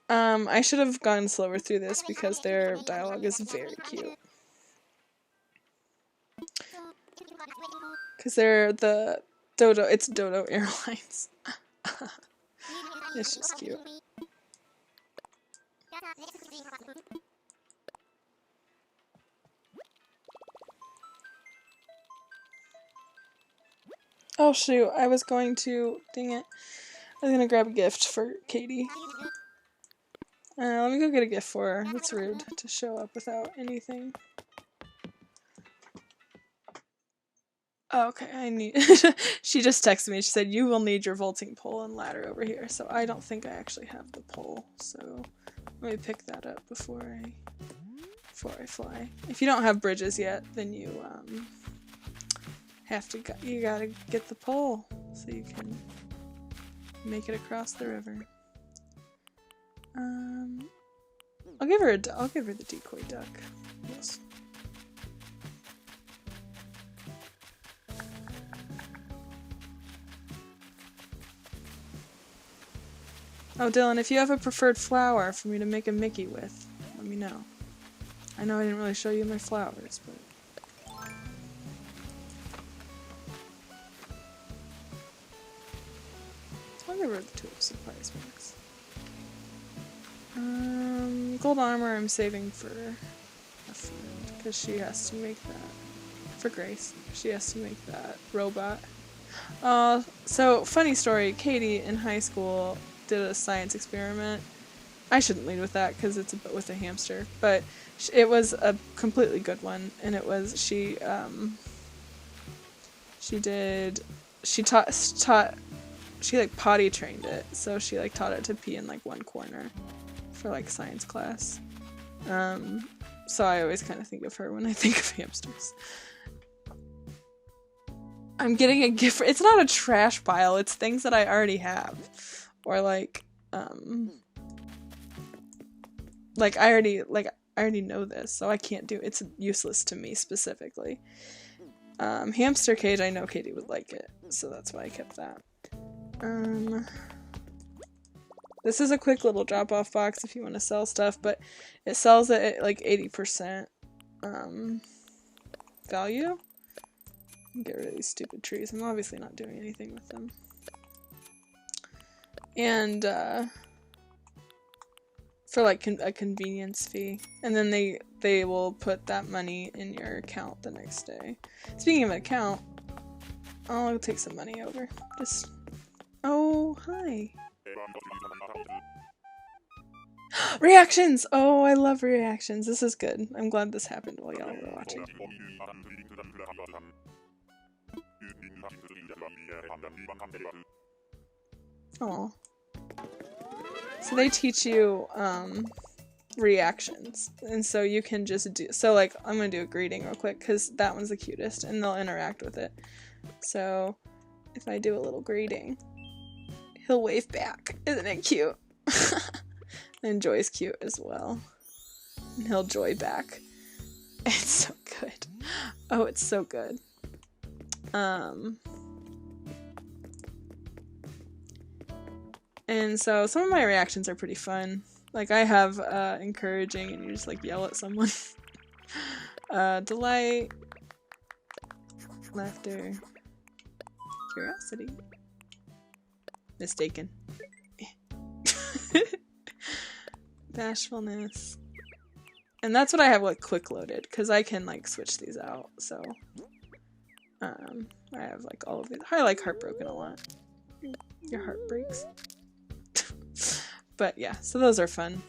I should have gone slower through this because their dialogue is very cute. Because they're it's Dodo Airlines. It's just cute. Oh shoot, I was going to, dang it. I was gonna grab a gift for Katie. Let me go get a gift for her. That's rude to show up without anything. Oh, okay, I need. She just texted me. She said, you will need your vaulting pole and ladder over here. So I don't think I actually have the pole. So let me pick that up before I fly. If you don't have bridges yet, then you you gotta get the pole so you can make it across the river. I'll give her the decoy duck. Yes. Oh, Dylan, if you have a preferred flower for me to make a Mickey with, let me know. I know I didn't really show you my flowers, but... I'll give her the tulip supplies mix. Gold armor I'm saving for a friend, because she has to make that. For Grace. She has to make that robot. So, funny story, Katie in high school did a science experiment. I shouldn't lead with that because it's with a hamster, but it was a completely good one, and it was she like potty trained it, so she like taught it to pee in like one corner for like science class. So I always kind of think of her when I think of hamsters. I'm getting a gift. It's not a trash pile. It's things that I already have, or like I already know this, so I can't do it. It's useless to me specifically. Hamster cage. I know Katie would like it, so that's why I kept that. This is a quick little drop-off box if you want to sell stuff, but it sells it at like 80% value. Get rid of these stupid trees. I'm obviously not doing anything with them. And for like a convenience fee, and then they will put that money in your account the next day. Speaking of an account, I'll take some money over. Oh, hi. Reactions! Oh, I love reactions. This is good. I'm glad this happened while y'all were watching. Oh. So they teach you reactions, and so you can just do, so like I'm gonna do a greeting real quick because that one's the cutest and they'll interact with it. So if I do a little greeting, he'll wave back. Isn't it cute? And Joy's cute as well, and he'll joy back. It's so good. Oh, it's so good. And so some of my reactions are pretty fun. Like I have encouraging, and you just like yell at someone. Delight, laughter, curiosity, mistaken, bashfulness, and that's what I have like quick loaded because I can like switch these out. So I have like all of these. I like heartbroken a lot. Your heart breaks. But yeah, so those are fun.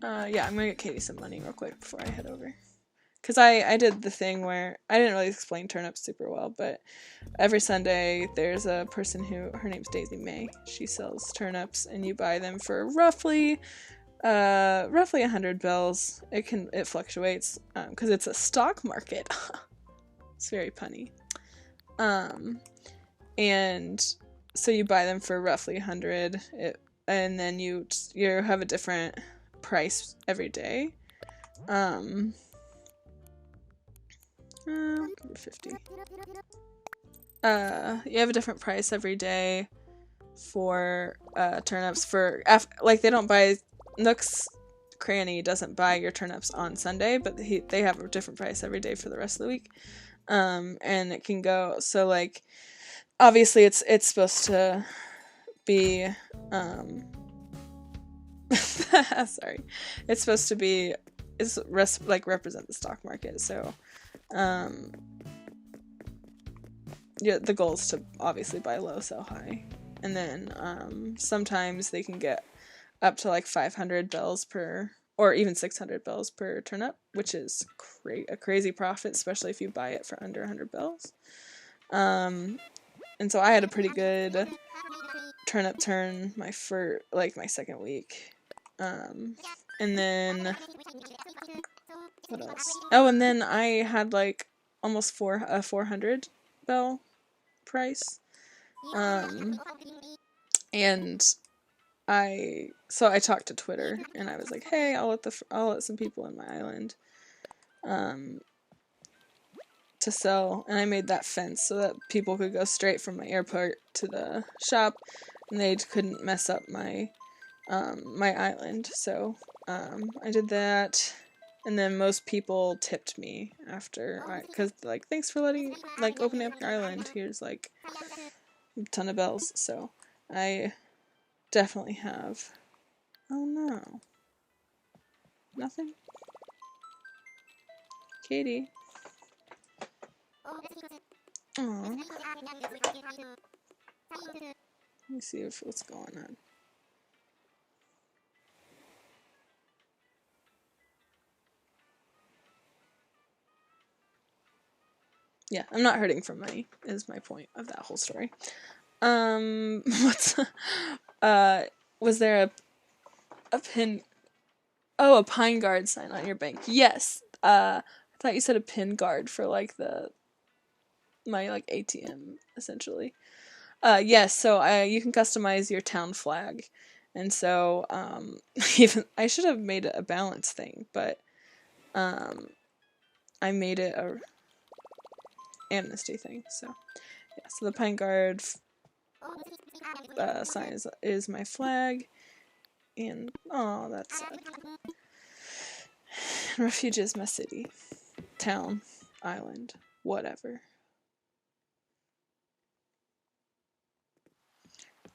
Yeah, I'm gonna get Katie some money real quick before I head over. Because I did the thing where I didn't really explain turnips super well, but every Sunday there's a person who, her name's Daisy May. She sells turnips and you buy them for roughly 100 bells. It fluctuates because it's a stock market. It's very punny. And so you buy them for roughly 100, and then you have a different price every day. 50. You have a different price every day for turnips. For like they don't buy Nook's Cranny doesn't buy your turnips on Sunday, but they have a different price every day for the rest of the week. And it can go so like obviously it's supposed to be sorry, it's supposed to be represent the stock market. So yeah, the goal is to obviously buy low, sell high, and then sometimes they can get up to like 500 bells per, or even 600 bells per turnip, which is a crazy profit, especially if you buy it for under 100 bells. And so I had a pretty good turnip turn my second week. And then what else? Oh, and then I had like almost 400 bell price. And I talked to Twitter and I was like, hey, I'll let some people in my island to sell, and I made that fence so that people could go straight from my airport to the shop and they couldn't mess up my my island. So I did that, and then most people tipped me after, because like, thanks for opening up your island, here's like a ton of bells. So I definitely have. Oh no, nothing. Katie. Aww. Let me see what's going on. Yeah, I'm not hurting for money, is my point of that whole story. Was there a pin? Oh, a pine guard sign on your bank. Yes. I thought you said a pin guard for like my like ATM essentially. Yes. So you can customize your town flag, and so even I should have made it a balance thing, but I made it a amnesty thing. So yeah. So the pine guard sign is my flag, and oh, that's sad. Refuge is my city, town, island, whatever.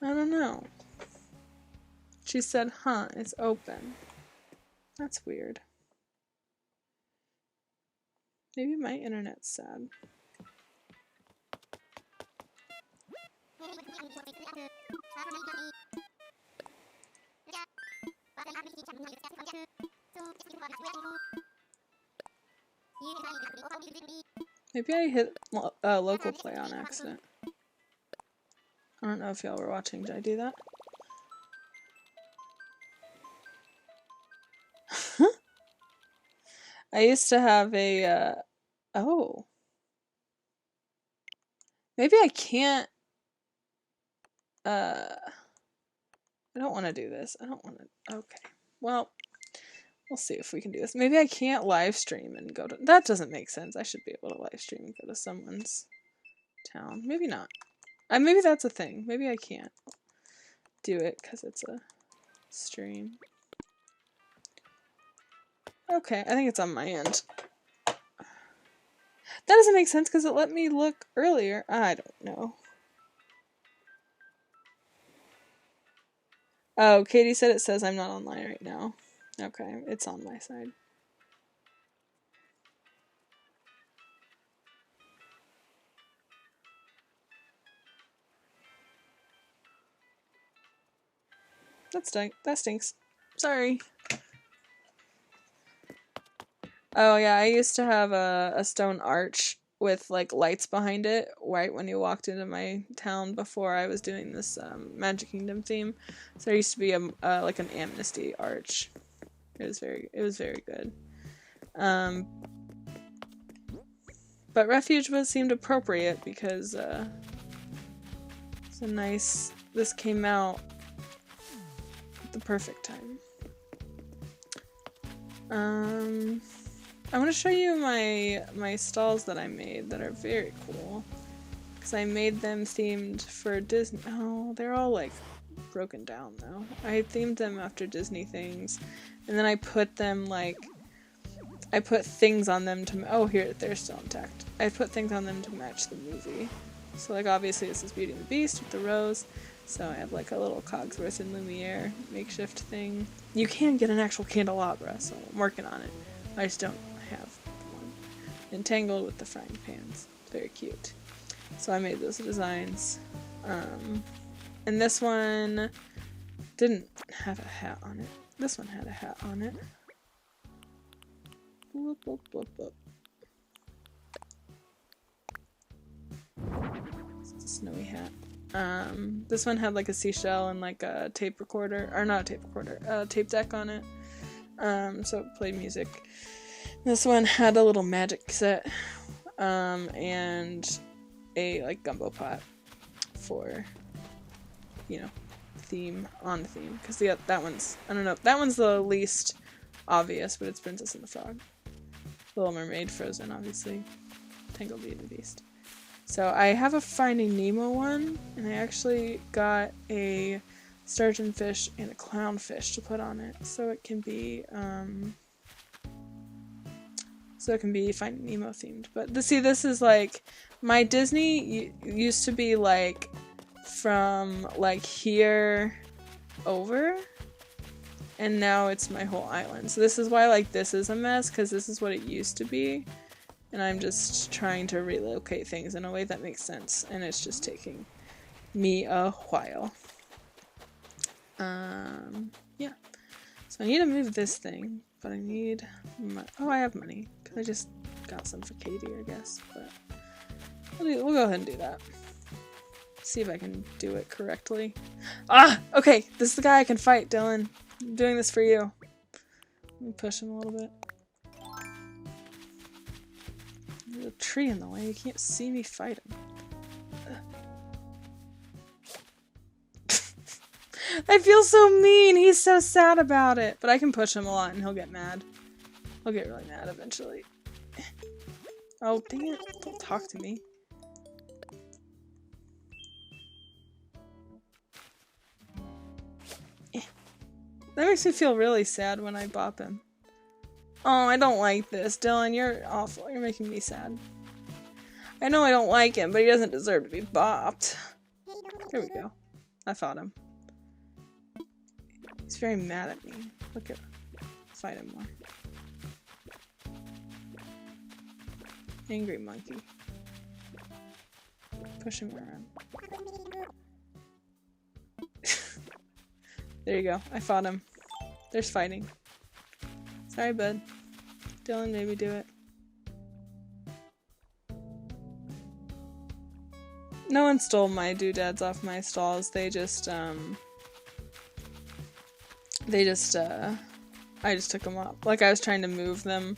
I don't know. She said, huh, it's open. That's weird. Maybe my internet's sad. Maybe I hit local play on accident. I don't know if y'all were watching. Did I do that? I used to have a, oh. Maybe I can't, I don't want to do this. I don't want to, okay. Well, we'll see if we can do this. Maybe I can't live stream and go to, that doesn't make sense. I should be able to live stream and go to someone's town. Maybe not. Maybe that's a thing. Maybe I can't do it because it's a stream. Okay, I think it's on my end. That doesn't make sense because it let me look earlier. I don't know. Oh, Katie said it says I'm not online right now. Okay, it's on my side. That stinks. Sorry. Oh yeah, I used to have a stone arch with like lights behind it right when you walked into my town before I was doing this Magic Kingdom theme. So there used to be a like an amnesty arch. It was very good. But refuge seemed appropriate because it's a nice. This came out at the perfect time. I want to show you my stalls that I made that are very cool. Because I made them themed for Disney. Oh, they're all like broken down though. I themed them after Disney things. And then I put them like, I put things on them to, oh here, they're still intact. I put things on them to match the movie. So like obviously this is Beauty and the Beast with the rose. So I have like a little Cogsworth and Lumiere makeshift thing. You can get an actual candelabra, so I'm working on it. I just don't have one. Entangled with the frying pans. Very cute. So I made those designs. And this one didn't have a hat on it. This one had a hat on it. Bloop, bloop, bloop, bloop. It's a snowy hat. This one had like a seashell and like a tape recorder, or not a tape recorder, a tape deck on it. So it played music. This one had a little magic set, and a like gumbo pot for, you know, theme, on theme. Because that one's, I don't know, that one's the least obvious, but it's Princess and the Frog. Little Mermaid, Frozen, obviously. Tangled, Beauty and the Beast. So I have a Finding Nemo one, and I actually got a sturgeon fish and a clownfish to put on it, so it can be Finding Nemo themed. But see, this is like my Disney used to be like from like here over, and now it's my whole island. So this is why like this is a mess, because this is what it used to be. And I'm just trying to relocate things in a way that makes sense, and it's just taking me a while. Yeah. So I need to move this thing, but I need oh, I have money, because I just got some for Katie, I guess, but we'll go ahead and do that. See if I can do it correctly. Ah! Okay, this is the guy I can fight, Dylan. I'm doing this for you. Let me push him a little bit. There's a tree in the way, you can't see me fight him. I feel so mean, he's so sad about it. But I can push him a lot and he'll get mad. He'll get really mad eventually. Oh, dang it, don't talk to me. That makes me feel really sad when I bop him. Oh, I don't like this. Dylan, you're awful. You're making me sad. I know I don't like him, but he doesn't deserve to be bopped. There we go. I fought him. He's very mad at me. Look at him. Fight him more. Angry monkey. Push him around. There you go. I fought him. There's fighting. Sorry, bud. Dylan made me do it. No one stole my doodads off my stalls. I just took them up. Like, I was trying to move them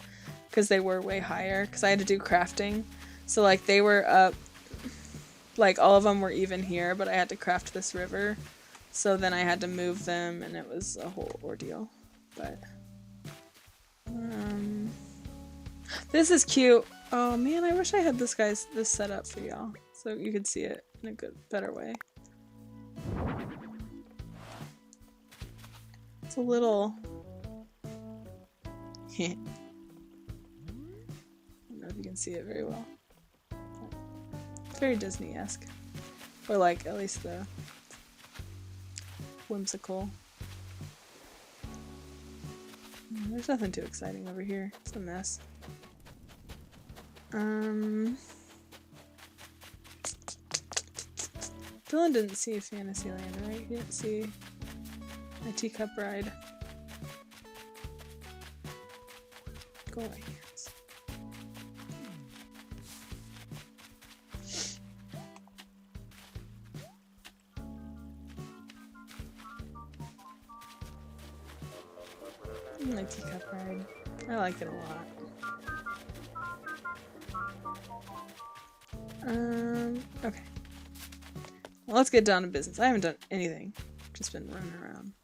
because they were way higher, because I had to do crafting. So, like, they were up, like, all of them were even here, but I had to craft this river. So then I had to move them, and it was a whole ordeal. But, this is cute. Oh man, I wish I had this set up for y'all, so you could see it in a better way. It's a little... I don't know if you can see it very well. It's very Disney-esque. Or like, at least the whimsical. There's nothing too exciting over here. It's a mess. Dylan didn't see Fantasyland, right? He didn't see my teacup ride. Go away, hands. My teacup ride. I like it a lot. Okay. Well, let's get down to business. I haven't done anything. Just been running around.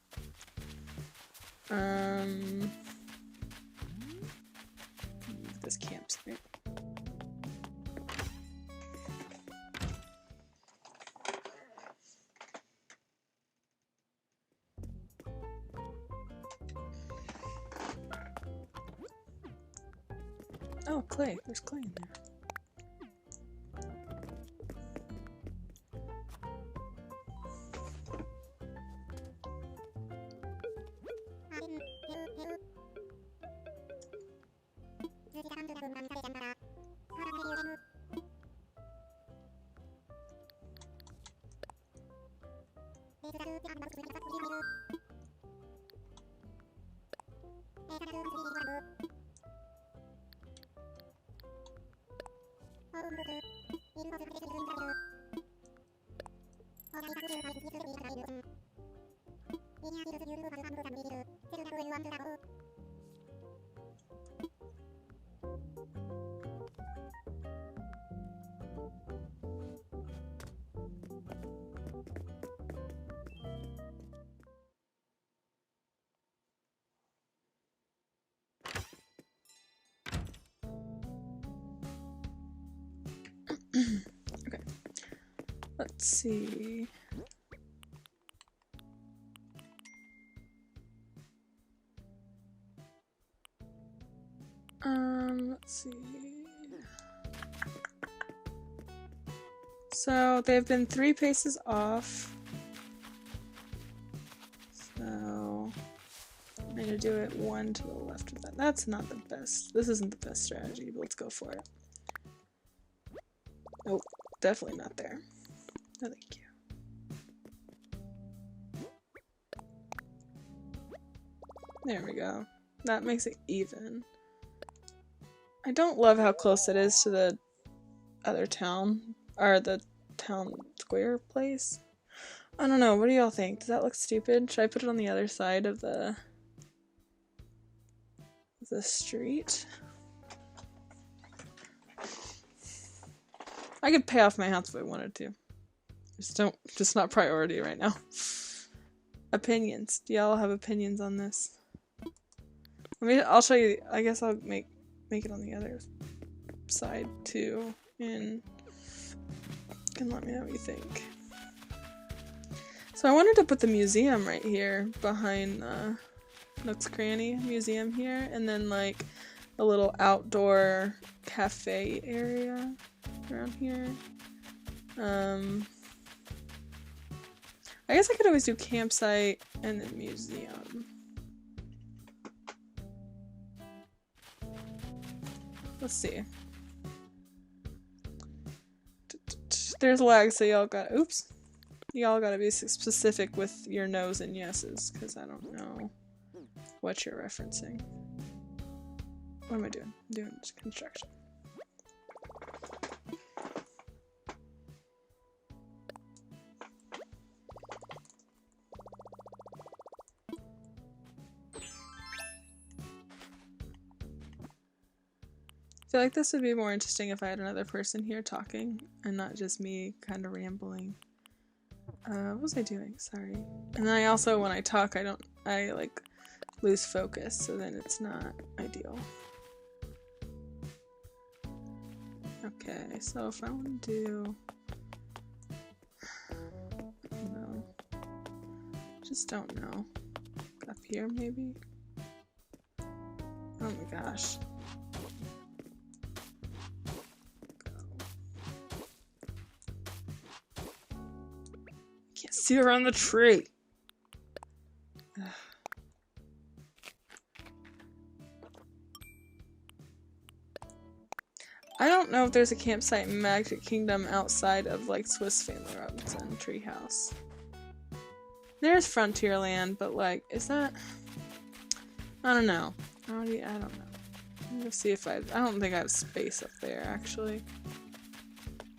This campsite. Oh, clay. There's clay in there. Okay. Let's see. Let's see. So they've been 3 paces off. So I'm gonna do it 1 to the left of that. That's not the best. This isn't the best strategy, but let's go for it. Nope, definitely not there. No, thank you. There we go. That makes it even. I don't love how close it is to the other town, or the town square place. I don't know, what do y'all think? Does that look stupid? Should I put it on the other side of the street? I could pay off my house if I wanted to. Just not priority right now. Opinions. Do y'all have opinions on this? I'll show you. I guess I'll make it on the other side too, and you can let me know what you think. So I wanted to put the museum right here behind Nook's Cranny Museum here, and then like a little outdoor cafe area around here. I guess I could always do campsite and then museum. Let's see. There's lag, so y'all gotta be specific with your no's and yeses, because I don't know what you're referencing. What am I doing? I'm doing construction. I feel like this would be more interesting if I had another person here talking and not just me kind of rambling. What was I doing? Sorry. And then I also, when I talk, I like lose focus, so then it's not ideal. Okay, so if I want to do, I don't know, just don't know. Up here maybe? Oh my gosh. See around the tree. Ugh. I don't know if there's a campsite in Magic Kingdom outside of like Swiss Family Robinson Treehouse. There's Frontierland, but like, is that? I don't know. I don't know. I'm gonna see if I don't think I have space up there actually.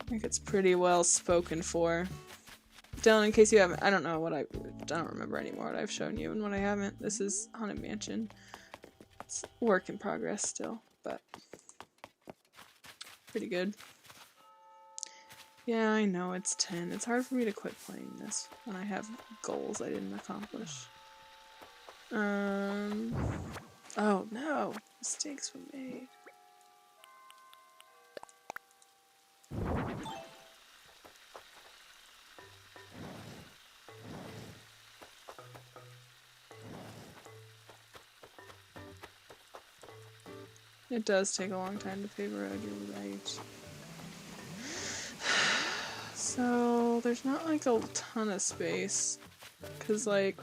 I think it's pretty well spoken for. Dylan, in case you haven't, I don't remember anymore what I've shown you and what I haven't. This is Haunted Mansion. It's a work in progress still, but pretty good. Yeah, I know, it's 10. It's hard for me to quit playing this when I have goals I didn't accomplish. Oh no, mistakes were made. It does take a long time to pave a road, you're right. So, there's not like a ton of space, cause like,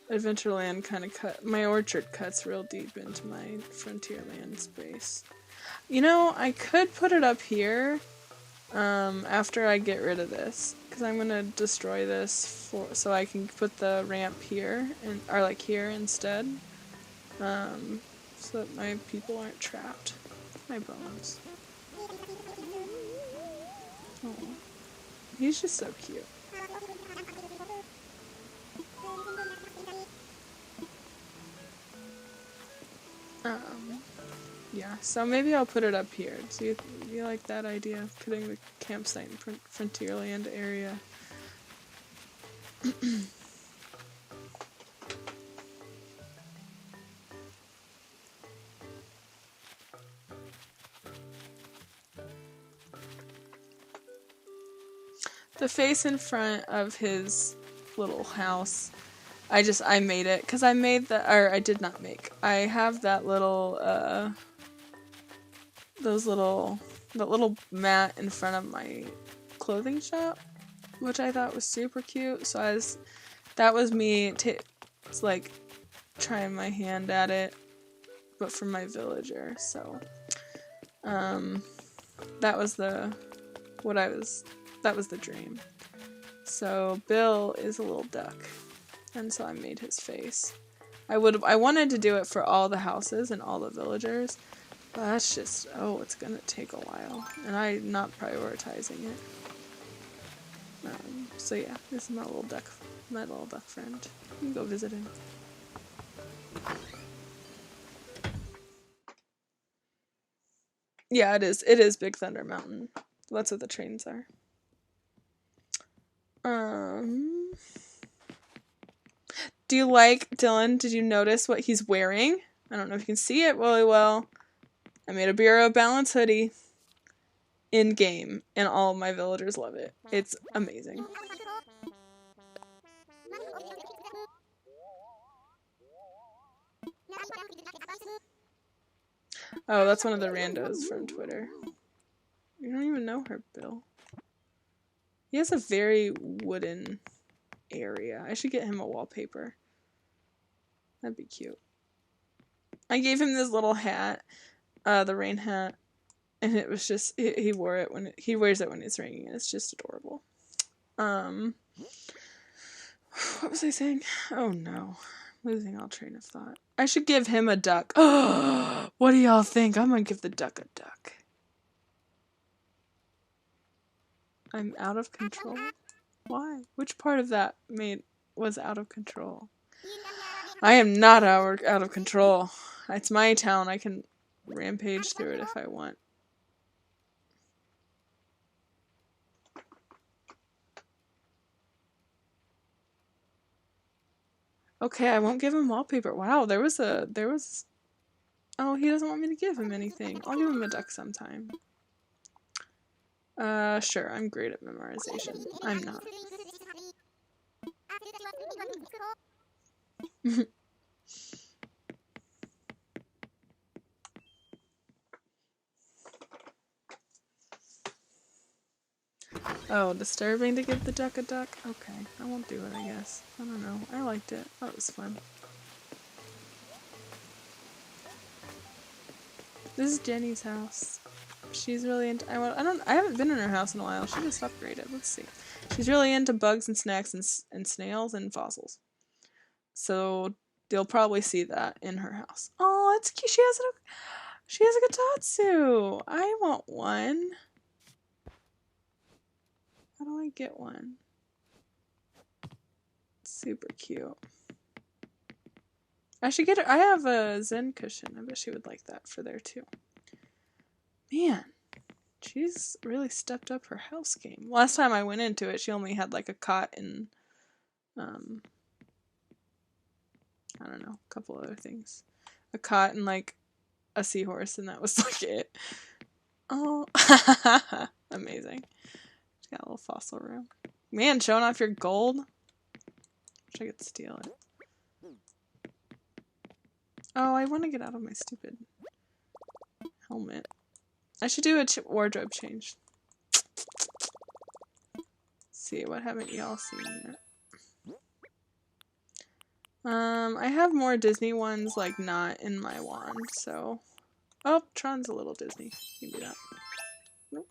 Adventureland kind of my orchard cuts real deep into my Frontierland space. You know, I could put it up here, after I get rid of this, cause I'm gonna destroy this so I can put the ramp here, or like here instead. So that my people aren't trapped. My bones. Oh, he's just so cute. Yeah, so maybe I'll put it up here. Do you like that idea of putting the campsite in Frontierland area? The face in front of his little house, I made it, because I made I did not make. I have that little, that little mat in front of my clothing shop, which I thought was super cute, so that was me, like, trying my hand at it, but for my villager, so, that was the dream. So Bill is a little duck, and so I made his face. I wanted to do it for all the houses and all the villagers, but that's just, it's gonna take a while, and I'm not prioritizing it. So yeah, this is my little duck friend. You can go visit him. Yeah, it is Big Thunder Mountain. That's what the trains are. Do you like, Dylan, did you notice what he's wearing? I don't know if you can see it really well. I made a Bureau of Balance hoodie in game, and all of my villagers love it. It's amazing. Oh, that's one of the randos from Twitter. You don't even know her, Bill. He has a very wooden area. I should get him a wallpaper. That'd be cute. I gave him this little hat, the rain hat, and it was just, he wore it he wears it when it's raining, and it's just adorable. What was I saying? Oh no. losing all train of thought. I should give him a duck. What do y'all think? I'm gonna give the duck a duck. I'm out of control? Why? Which part of that was out of control? I am not out of control. It's my town. I can rampage through it if I want. Okay, I won't give him wallpaper. Wow, there was... Oh, he doesn't want me to give him anything. I'll give him a duck sometime. Sure, I'm great at memorization. I'm not. Oh, disturbing to give the duck a duck? Okay, I won't do it, I guess. I don't know. I liked it. That was fun. This is Jenny's house. She's really into... I haven't been in her house in a while. She just upgraded. Let's see. She's really into bugs and snacks and snails and fossils. So you'll probably see that in her house. Oh, it's cute. She has a Kotatsu. I want one. How do I get one? Super cute. I should get her. I have a Zen cushion. I bet she would like that for there too. Man, she's really stepped up her house game. Last time I went into it, she only had like a cot and I don't know, a couple other things. A cot and like a seahorse, and that was like it. Oh, amazing. She's got a little fossil room. Man, showing off your gold. Wish I could steal it. Oh, I want to get out of my stupid helmet. I should do a wardrobe change. Let's see, what haven't y'all seen yet? I have more Disney ones, like, not in my wand, so... Oh, Tron's a little Disney. You can do that. Nope.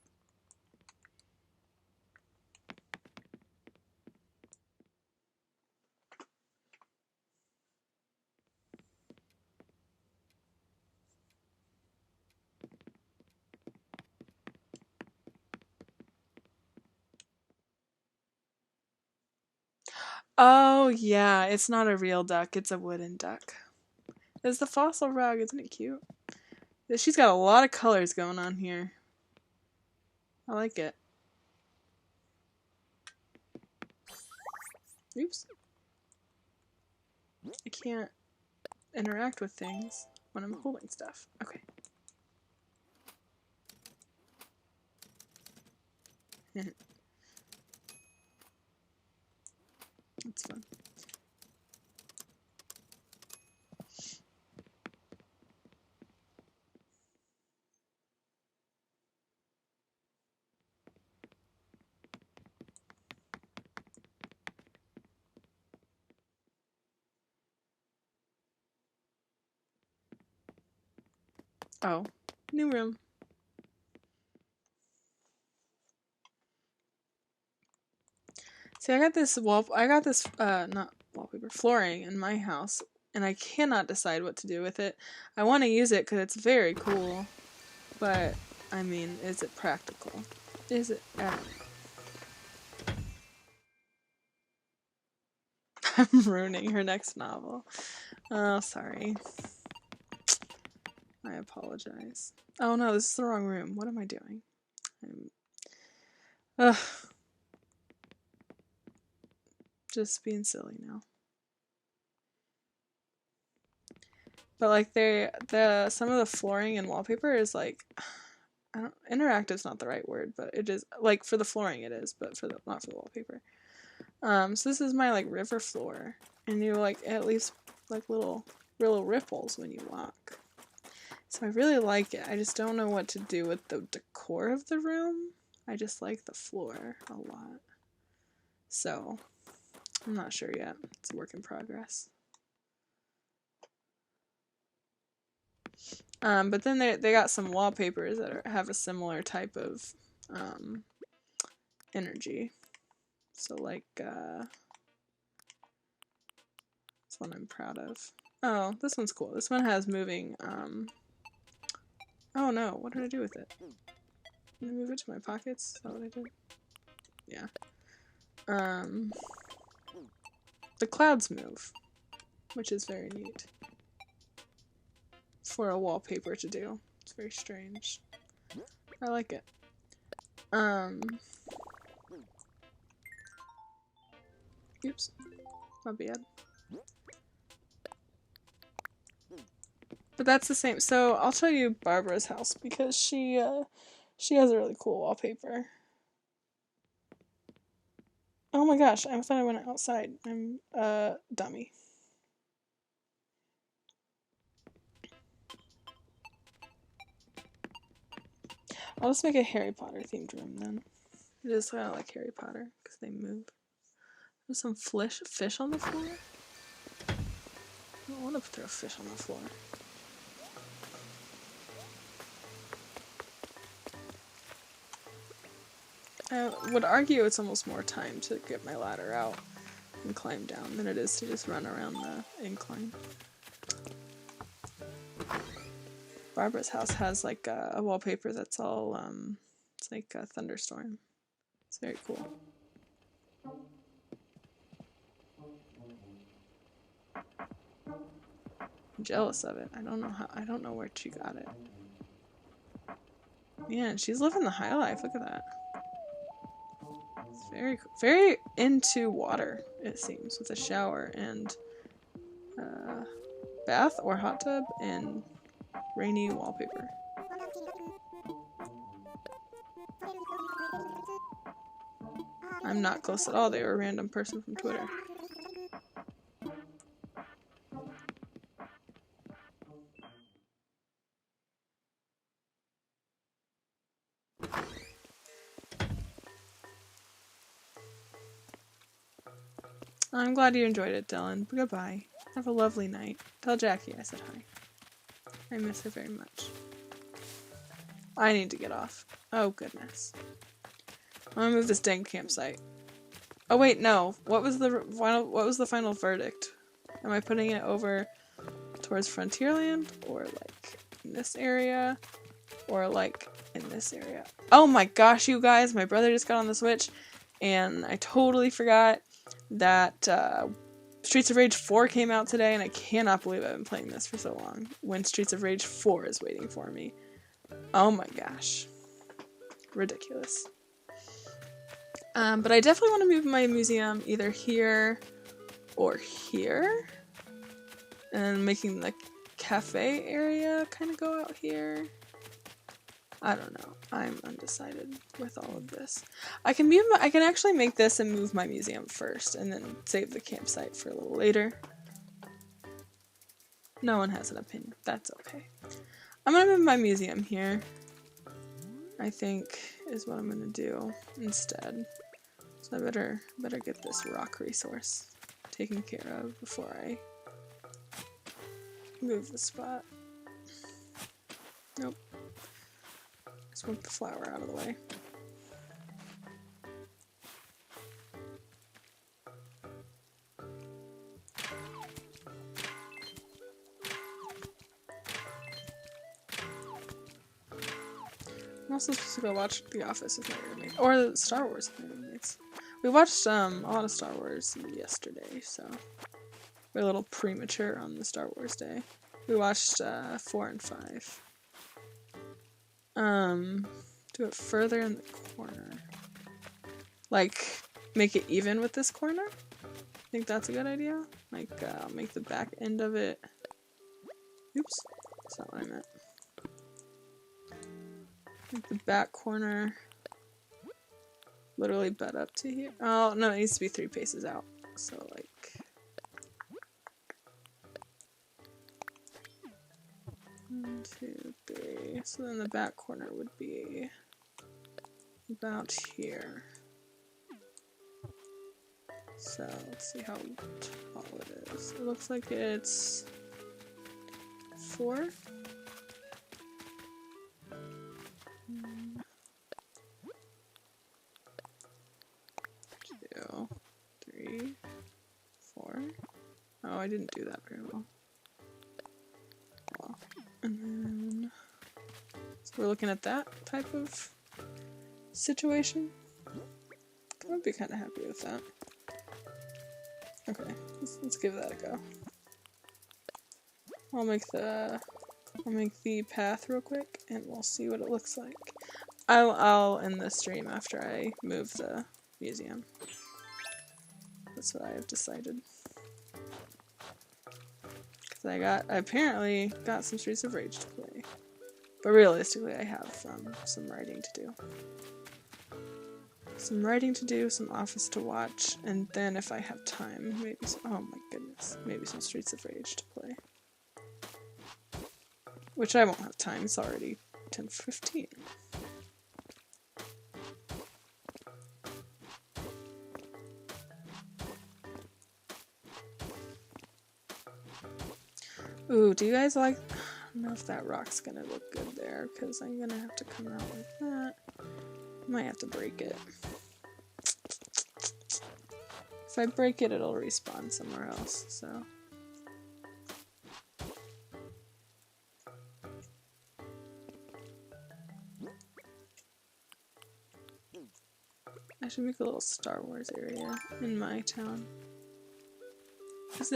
Oh, yeah, it's not a real duck, it's a wooden duck. It's the fossil rug, isn't it cute? She's got a lot of colors going on here. I like it. Oops. I can't interact with things when I'm holding stuff. Okay. That's fun. Oh, new room. See, I got this not wallpaper, flooring in my house, and I cannot decide what to do with it. I want to use it because it's very cool, but, I mean, is it practical? Is it ever? I'm ruining her next novel. Oh, sorry. I apologize. Oh no, this is the wrong room. What am I doing? Ugh. Just being silly now. But like some of the flooring and wallpaper is like, interactive is not the right word, but it is like for the flooring it is, but not for the wallpaper. So this is my like river floor, and you like it leaves like little ripples when you walk. So I really like it. I just don't know what to do with the decor of the room. I just like the floor a lot. So I'm not sure yet. It's a work in progress. But then they got some wallpapers that have a similar type of energy. So like, is one I'm proud of. Oh, this one's cool. This one has moving, oh no, what did I do with it? Did I move it to my pockets? Is that what I did? Yeah. The clouds move, which is very neat for a wallpaper to do. It's very strange. I like it. Oops. My bad. But that's the same. So I'll show you Barbara's house because she has a really cool wallpaper. Oh my gosh, I thought I went outside. I'm a dummy. I'll just make a Harry Potter themed room then. It is kind of like Harry Potter because they move. There's some fish on the floor. I don't want to throw fish on the floor. I would argue it's almost more time to get my ladder out and climb down than it is to just run around the incline. Barbara's house has like a wallpaper that's all, it's like a thunderstorm. It's very cool. I'm jealous of it. I don't know where she got it. Man, she's living the high life. Look at that. It's very into water, it seems, with a shower and bath or hot tub and rainy wallpaper. I'm not close at all. They were a random person from Twitter. I'm glad you enjoyed it, Dylan. Goodbye. Have a lovely night. Tell Jackie I said hi. I miss her very much. I need to get off. Oh goodness. I'm gonna move this dang campsite. Oh wait, no. What was the final verdict? Am I putting it over towards Frontierland, or like in this area, or like in this area? Oh my gosh, you guys, my brother just got on the Switch and I totally forgot that Streets of Rage 4 came out today, and I cannot believe I've been playing this for so long when Streets of Rage 4 is waiting for me. Oh my gosh. Ridiculous. But I definitely want to move my museum either here or here. And making the cafe area kind of go out here. I don't know. I'm undecided with all of this. I can actually make this and move my museum first, and then save the campsite for a little later. No one has an opinion. That's okay. I'm gonna move my museum here, I think, is what I'm gonna do instead. So I better get this rock resource taken care of before I move the spot. Nope. Just move the flower out of the way. I'm also supposed to go watch The Office with my roommate, or Star Wars with my roommates. We watched a lot of Star Wars yesterday, so we're a little premature on the Star Wars day. We watched 4 and 5. Do it further in the corner. Like, make it even with this corner? I think that's a good idea. Like, make the back end of it. Oops, that's not what I meant. Make the back corner literally butt up to here. Oh, no, it needs to be 3 paces out. So, like... 1, 2, 3. So then the back corner would be about here. So let's see how tall it is. It looks like it's 4. 1, 2, 3, 4. Oh, I didn't do that very well. And then, so we're looking at that type of situation. I would be kind of happy with that. Okay, let's give that a go. I'll make the path real quick, and we'll see what it looks like. I'll end the stream after I move the museum. That's what I have decided. Because I apparently got some Streets of Rage to play. But realistically, I have some writing to do. Some writing to do, some Office to watch, and then if I have time, maybe some, oh my goodness, maybe some Streets of Rage to play. Which I won't have time, it's already 10:15. Ooh, do you guys like... I don't know if that rock's gonna look good there, because I'm gonna have to come out like that. Might have to break it. If I break it, it'll respawn somewhere else, so... I should make a little Star Wars area in my town. Is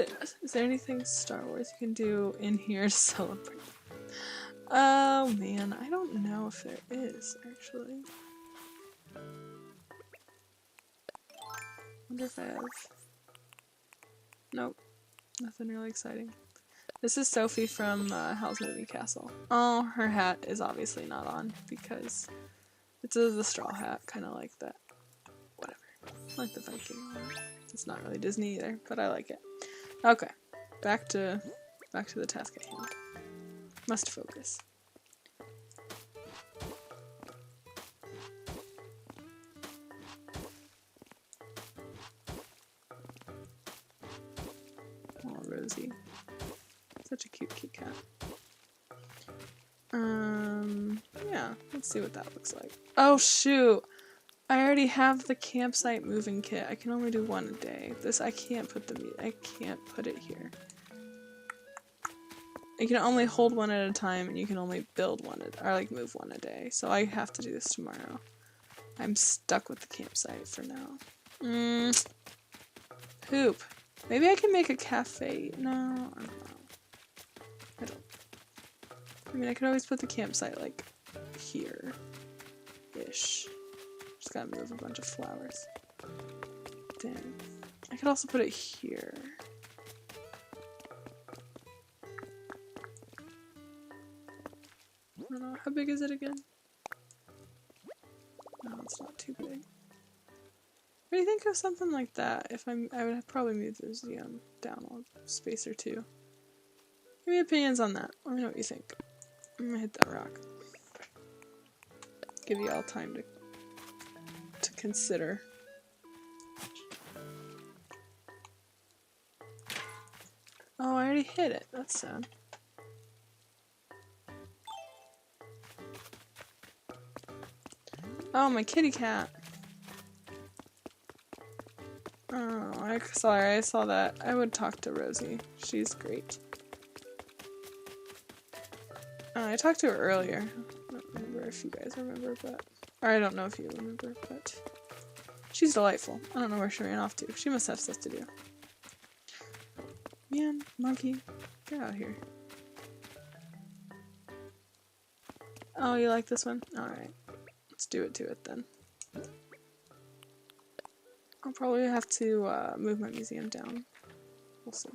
there anything Star Wars you can do in here to celebrate? Oh man, I don't know if there is, actually. Wonder if I have... Nope. Nothing really exciting. This is Sophie from Howl's Moving Castle. Oh, her hat is obviously not on because it's the straw hat, kind of like that. Whatever. Like the Viking one. It's not really Disney either, but I like it. Okay, back to the task at hand. Must focus. Oh, Rosie. Such a cute cat. Yeah, let's see what that looks like. Oh shoot! I already have the campsite moving kit. I can only do one a day. I can't put it here. You can only hold one at a time, and you can only build one or like move one a day. So I have to do this tomorrow. I'm stuck with the campsite for now. Poop. Maybe I can make a cafe. No, I don't know. I mean, I could always put the campsite like here-ish. Just gotta move a bunch of flowers. Damn. I could also put it here. I don't know, how big is it again? No, it's not too big. What do you think of something like that? I would probably move the museum down a space or two. Give me opinions on that. Let me know what you think. I'm gonna hit that rock. Give you all time to consider. Oh, I already hit it. That's sad. Oh, my kitty cat. Oh, sorry, I saw that. I would talk to Rosie. She's great. I talked to her earlier. I don't remember if you guys remember, or I don't know if you remember, but she's delightful. I don't know where she ran off to. She must have stuff to do. Man, monkey, get out of here. Oh, you like this one? Alright. Let's do it to it then. I'll probably have to move my museum down. We'll see.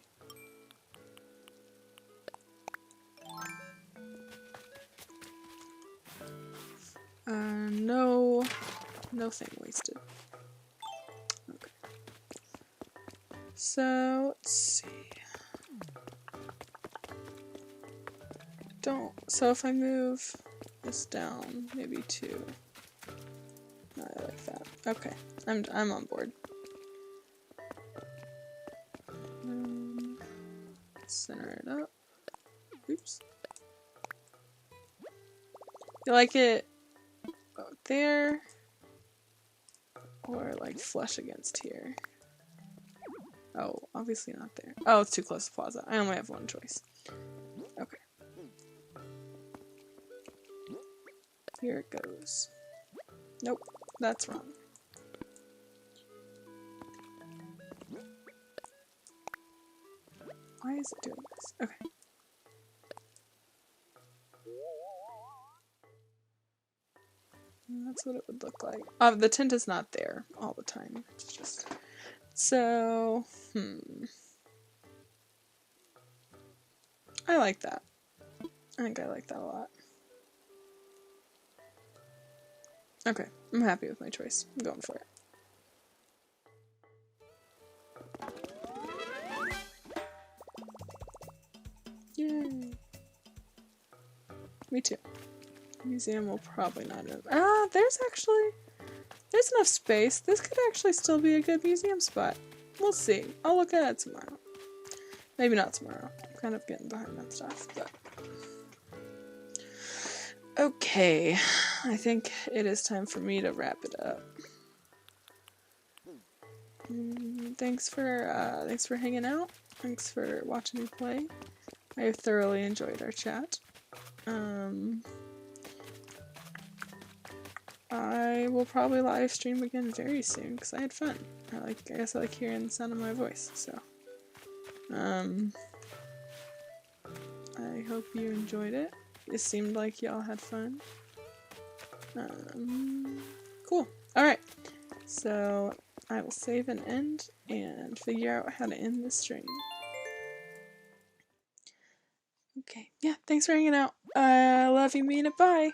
No thing wasted. Okay. So, let's see. So if I move this down, maybe 2. No, I like that. Okay, I'm on board. Center it up. Oops. You like it there? Or like flush against here? Oh, obviously not there. Oh, it's too close to Plaza. I only have one choice. Okay. Here it goes. Nope, that's wrong. Why is it doing this? Okay. That's what it would look like. The tint is not there all the time. It's just... So, I like that. I think I like that a lot. Okay, I'm happy with my choice. I'm going for it. Yay! Me too. Museum will probably not have... there's enough space. This could actually still be a good museum spot. We'll see. I'll look at it tomorrow. Maybe not tomorrow. I'm kind of getting behind on stuff, but... Okay. I think it is time for me to wrap it up. Thanks for hanging out. Thanks for watching me play. I thoroughly enjoyed our chat. I will probably live stream again very soon because I had fun. I guess I like hearing the sound of my voice, so. I hope you enjoyed it. It seemed like y'all had fun. Cool. Alright. So, I will save and end and figure out how to end this stream. Okay. Yeah, thanks for hanging out. Love you, mean it. Bye.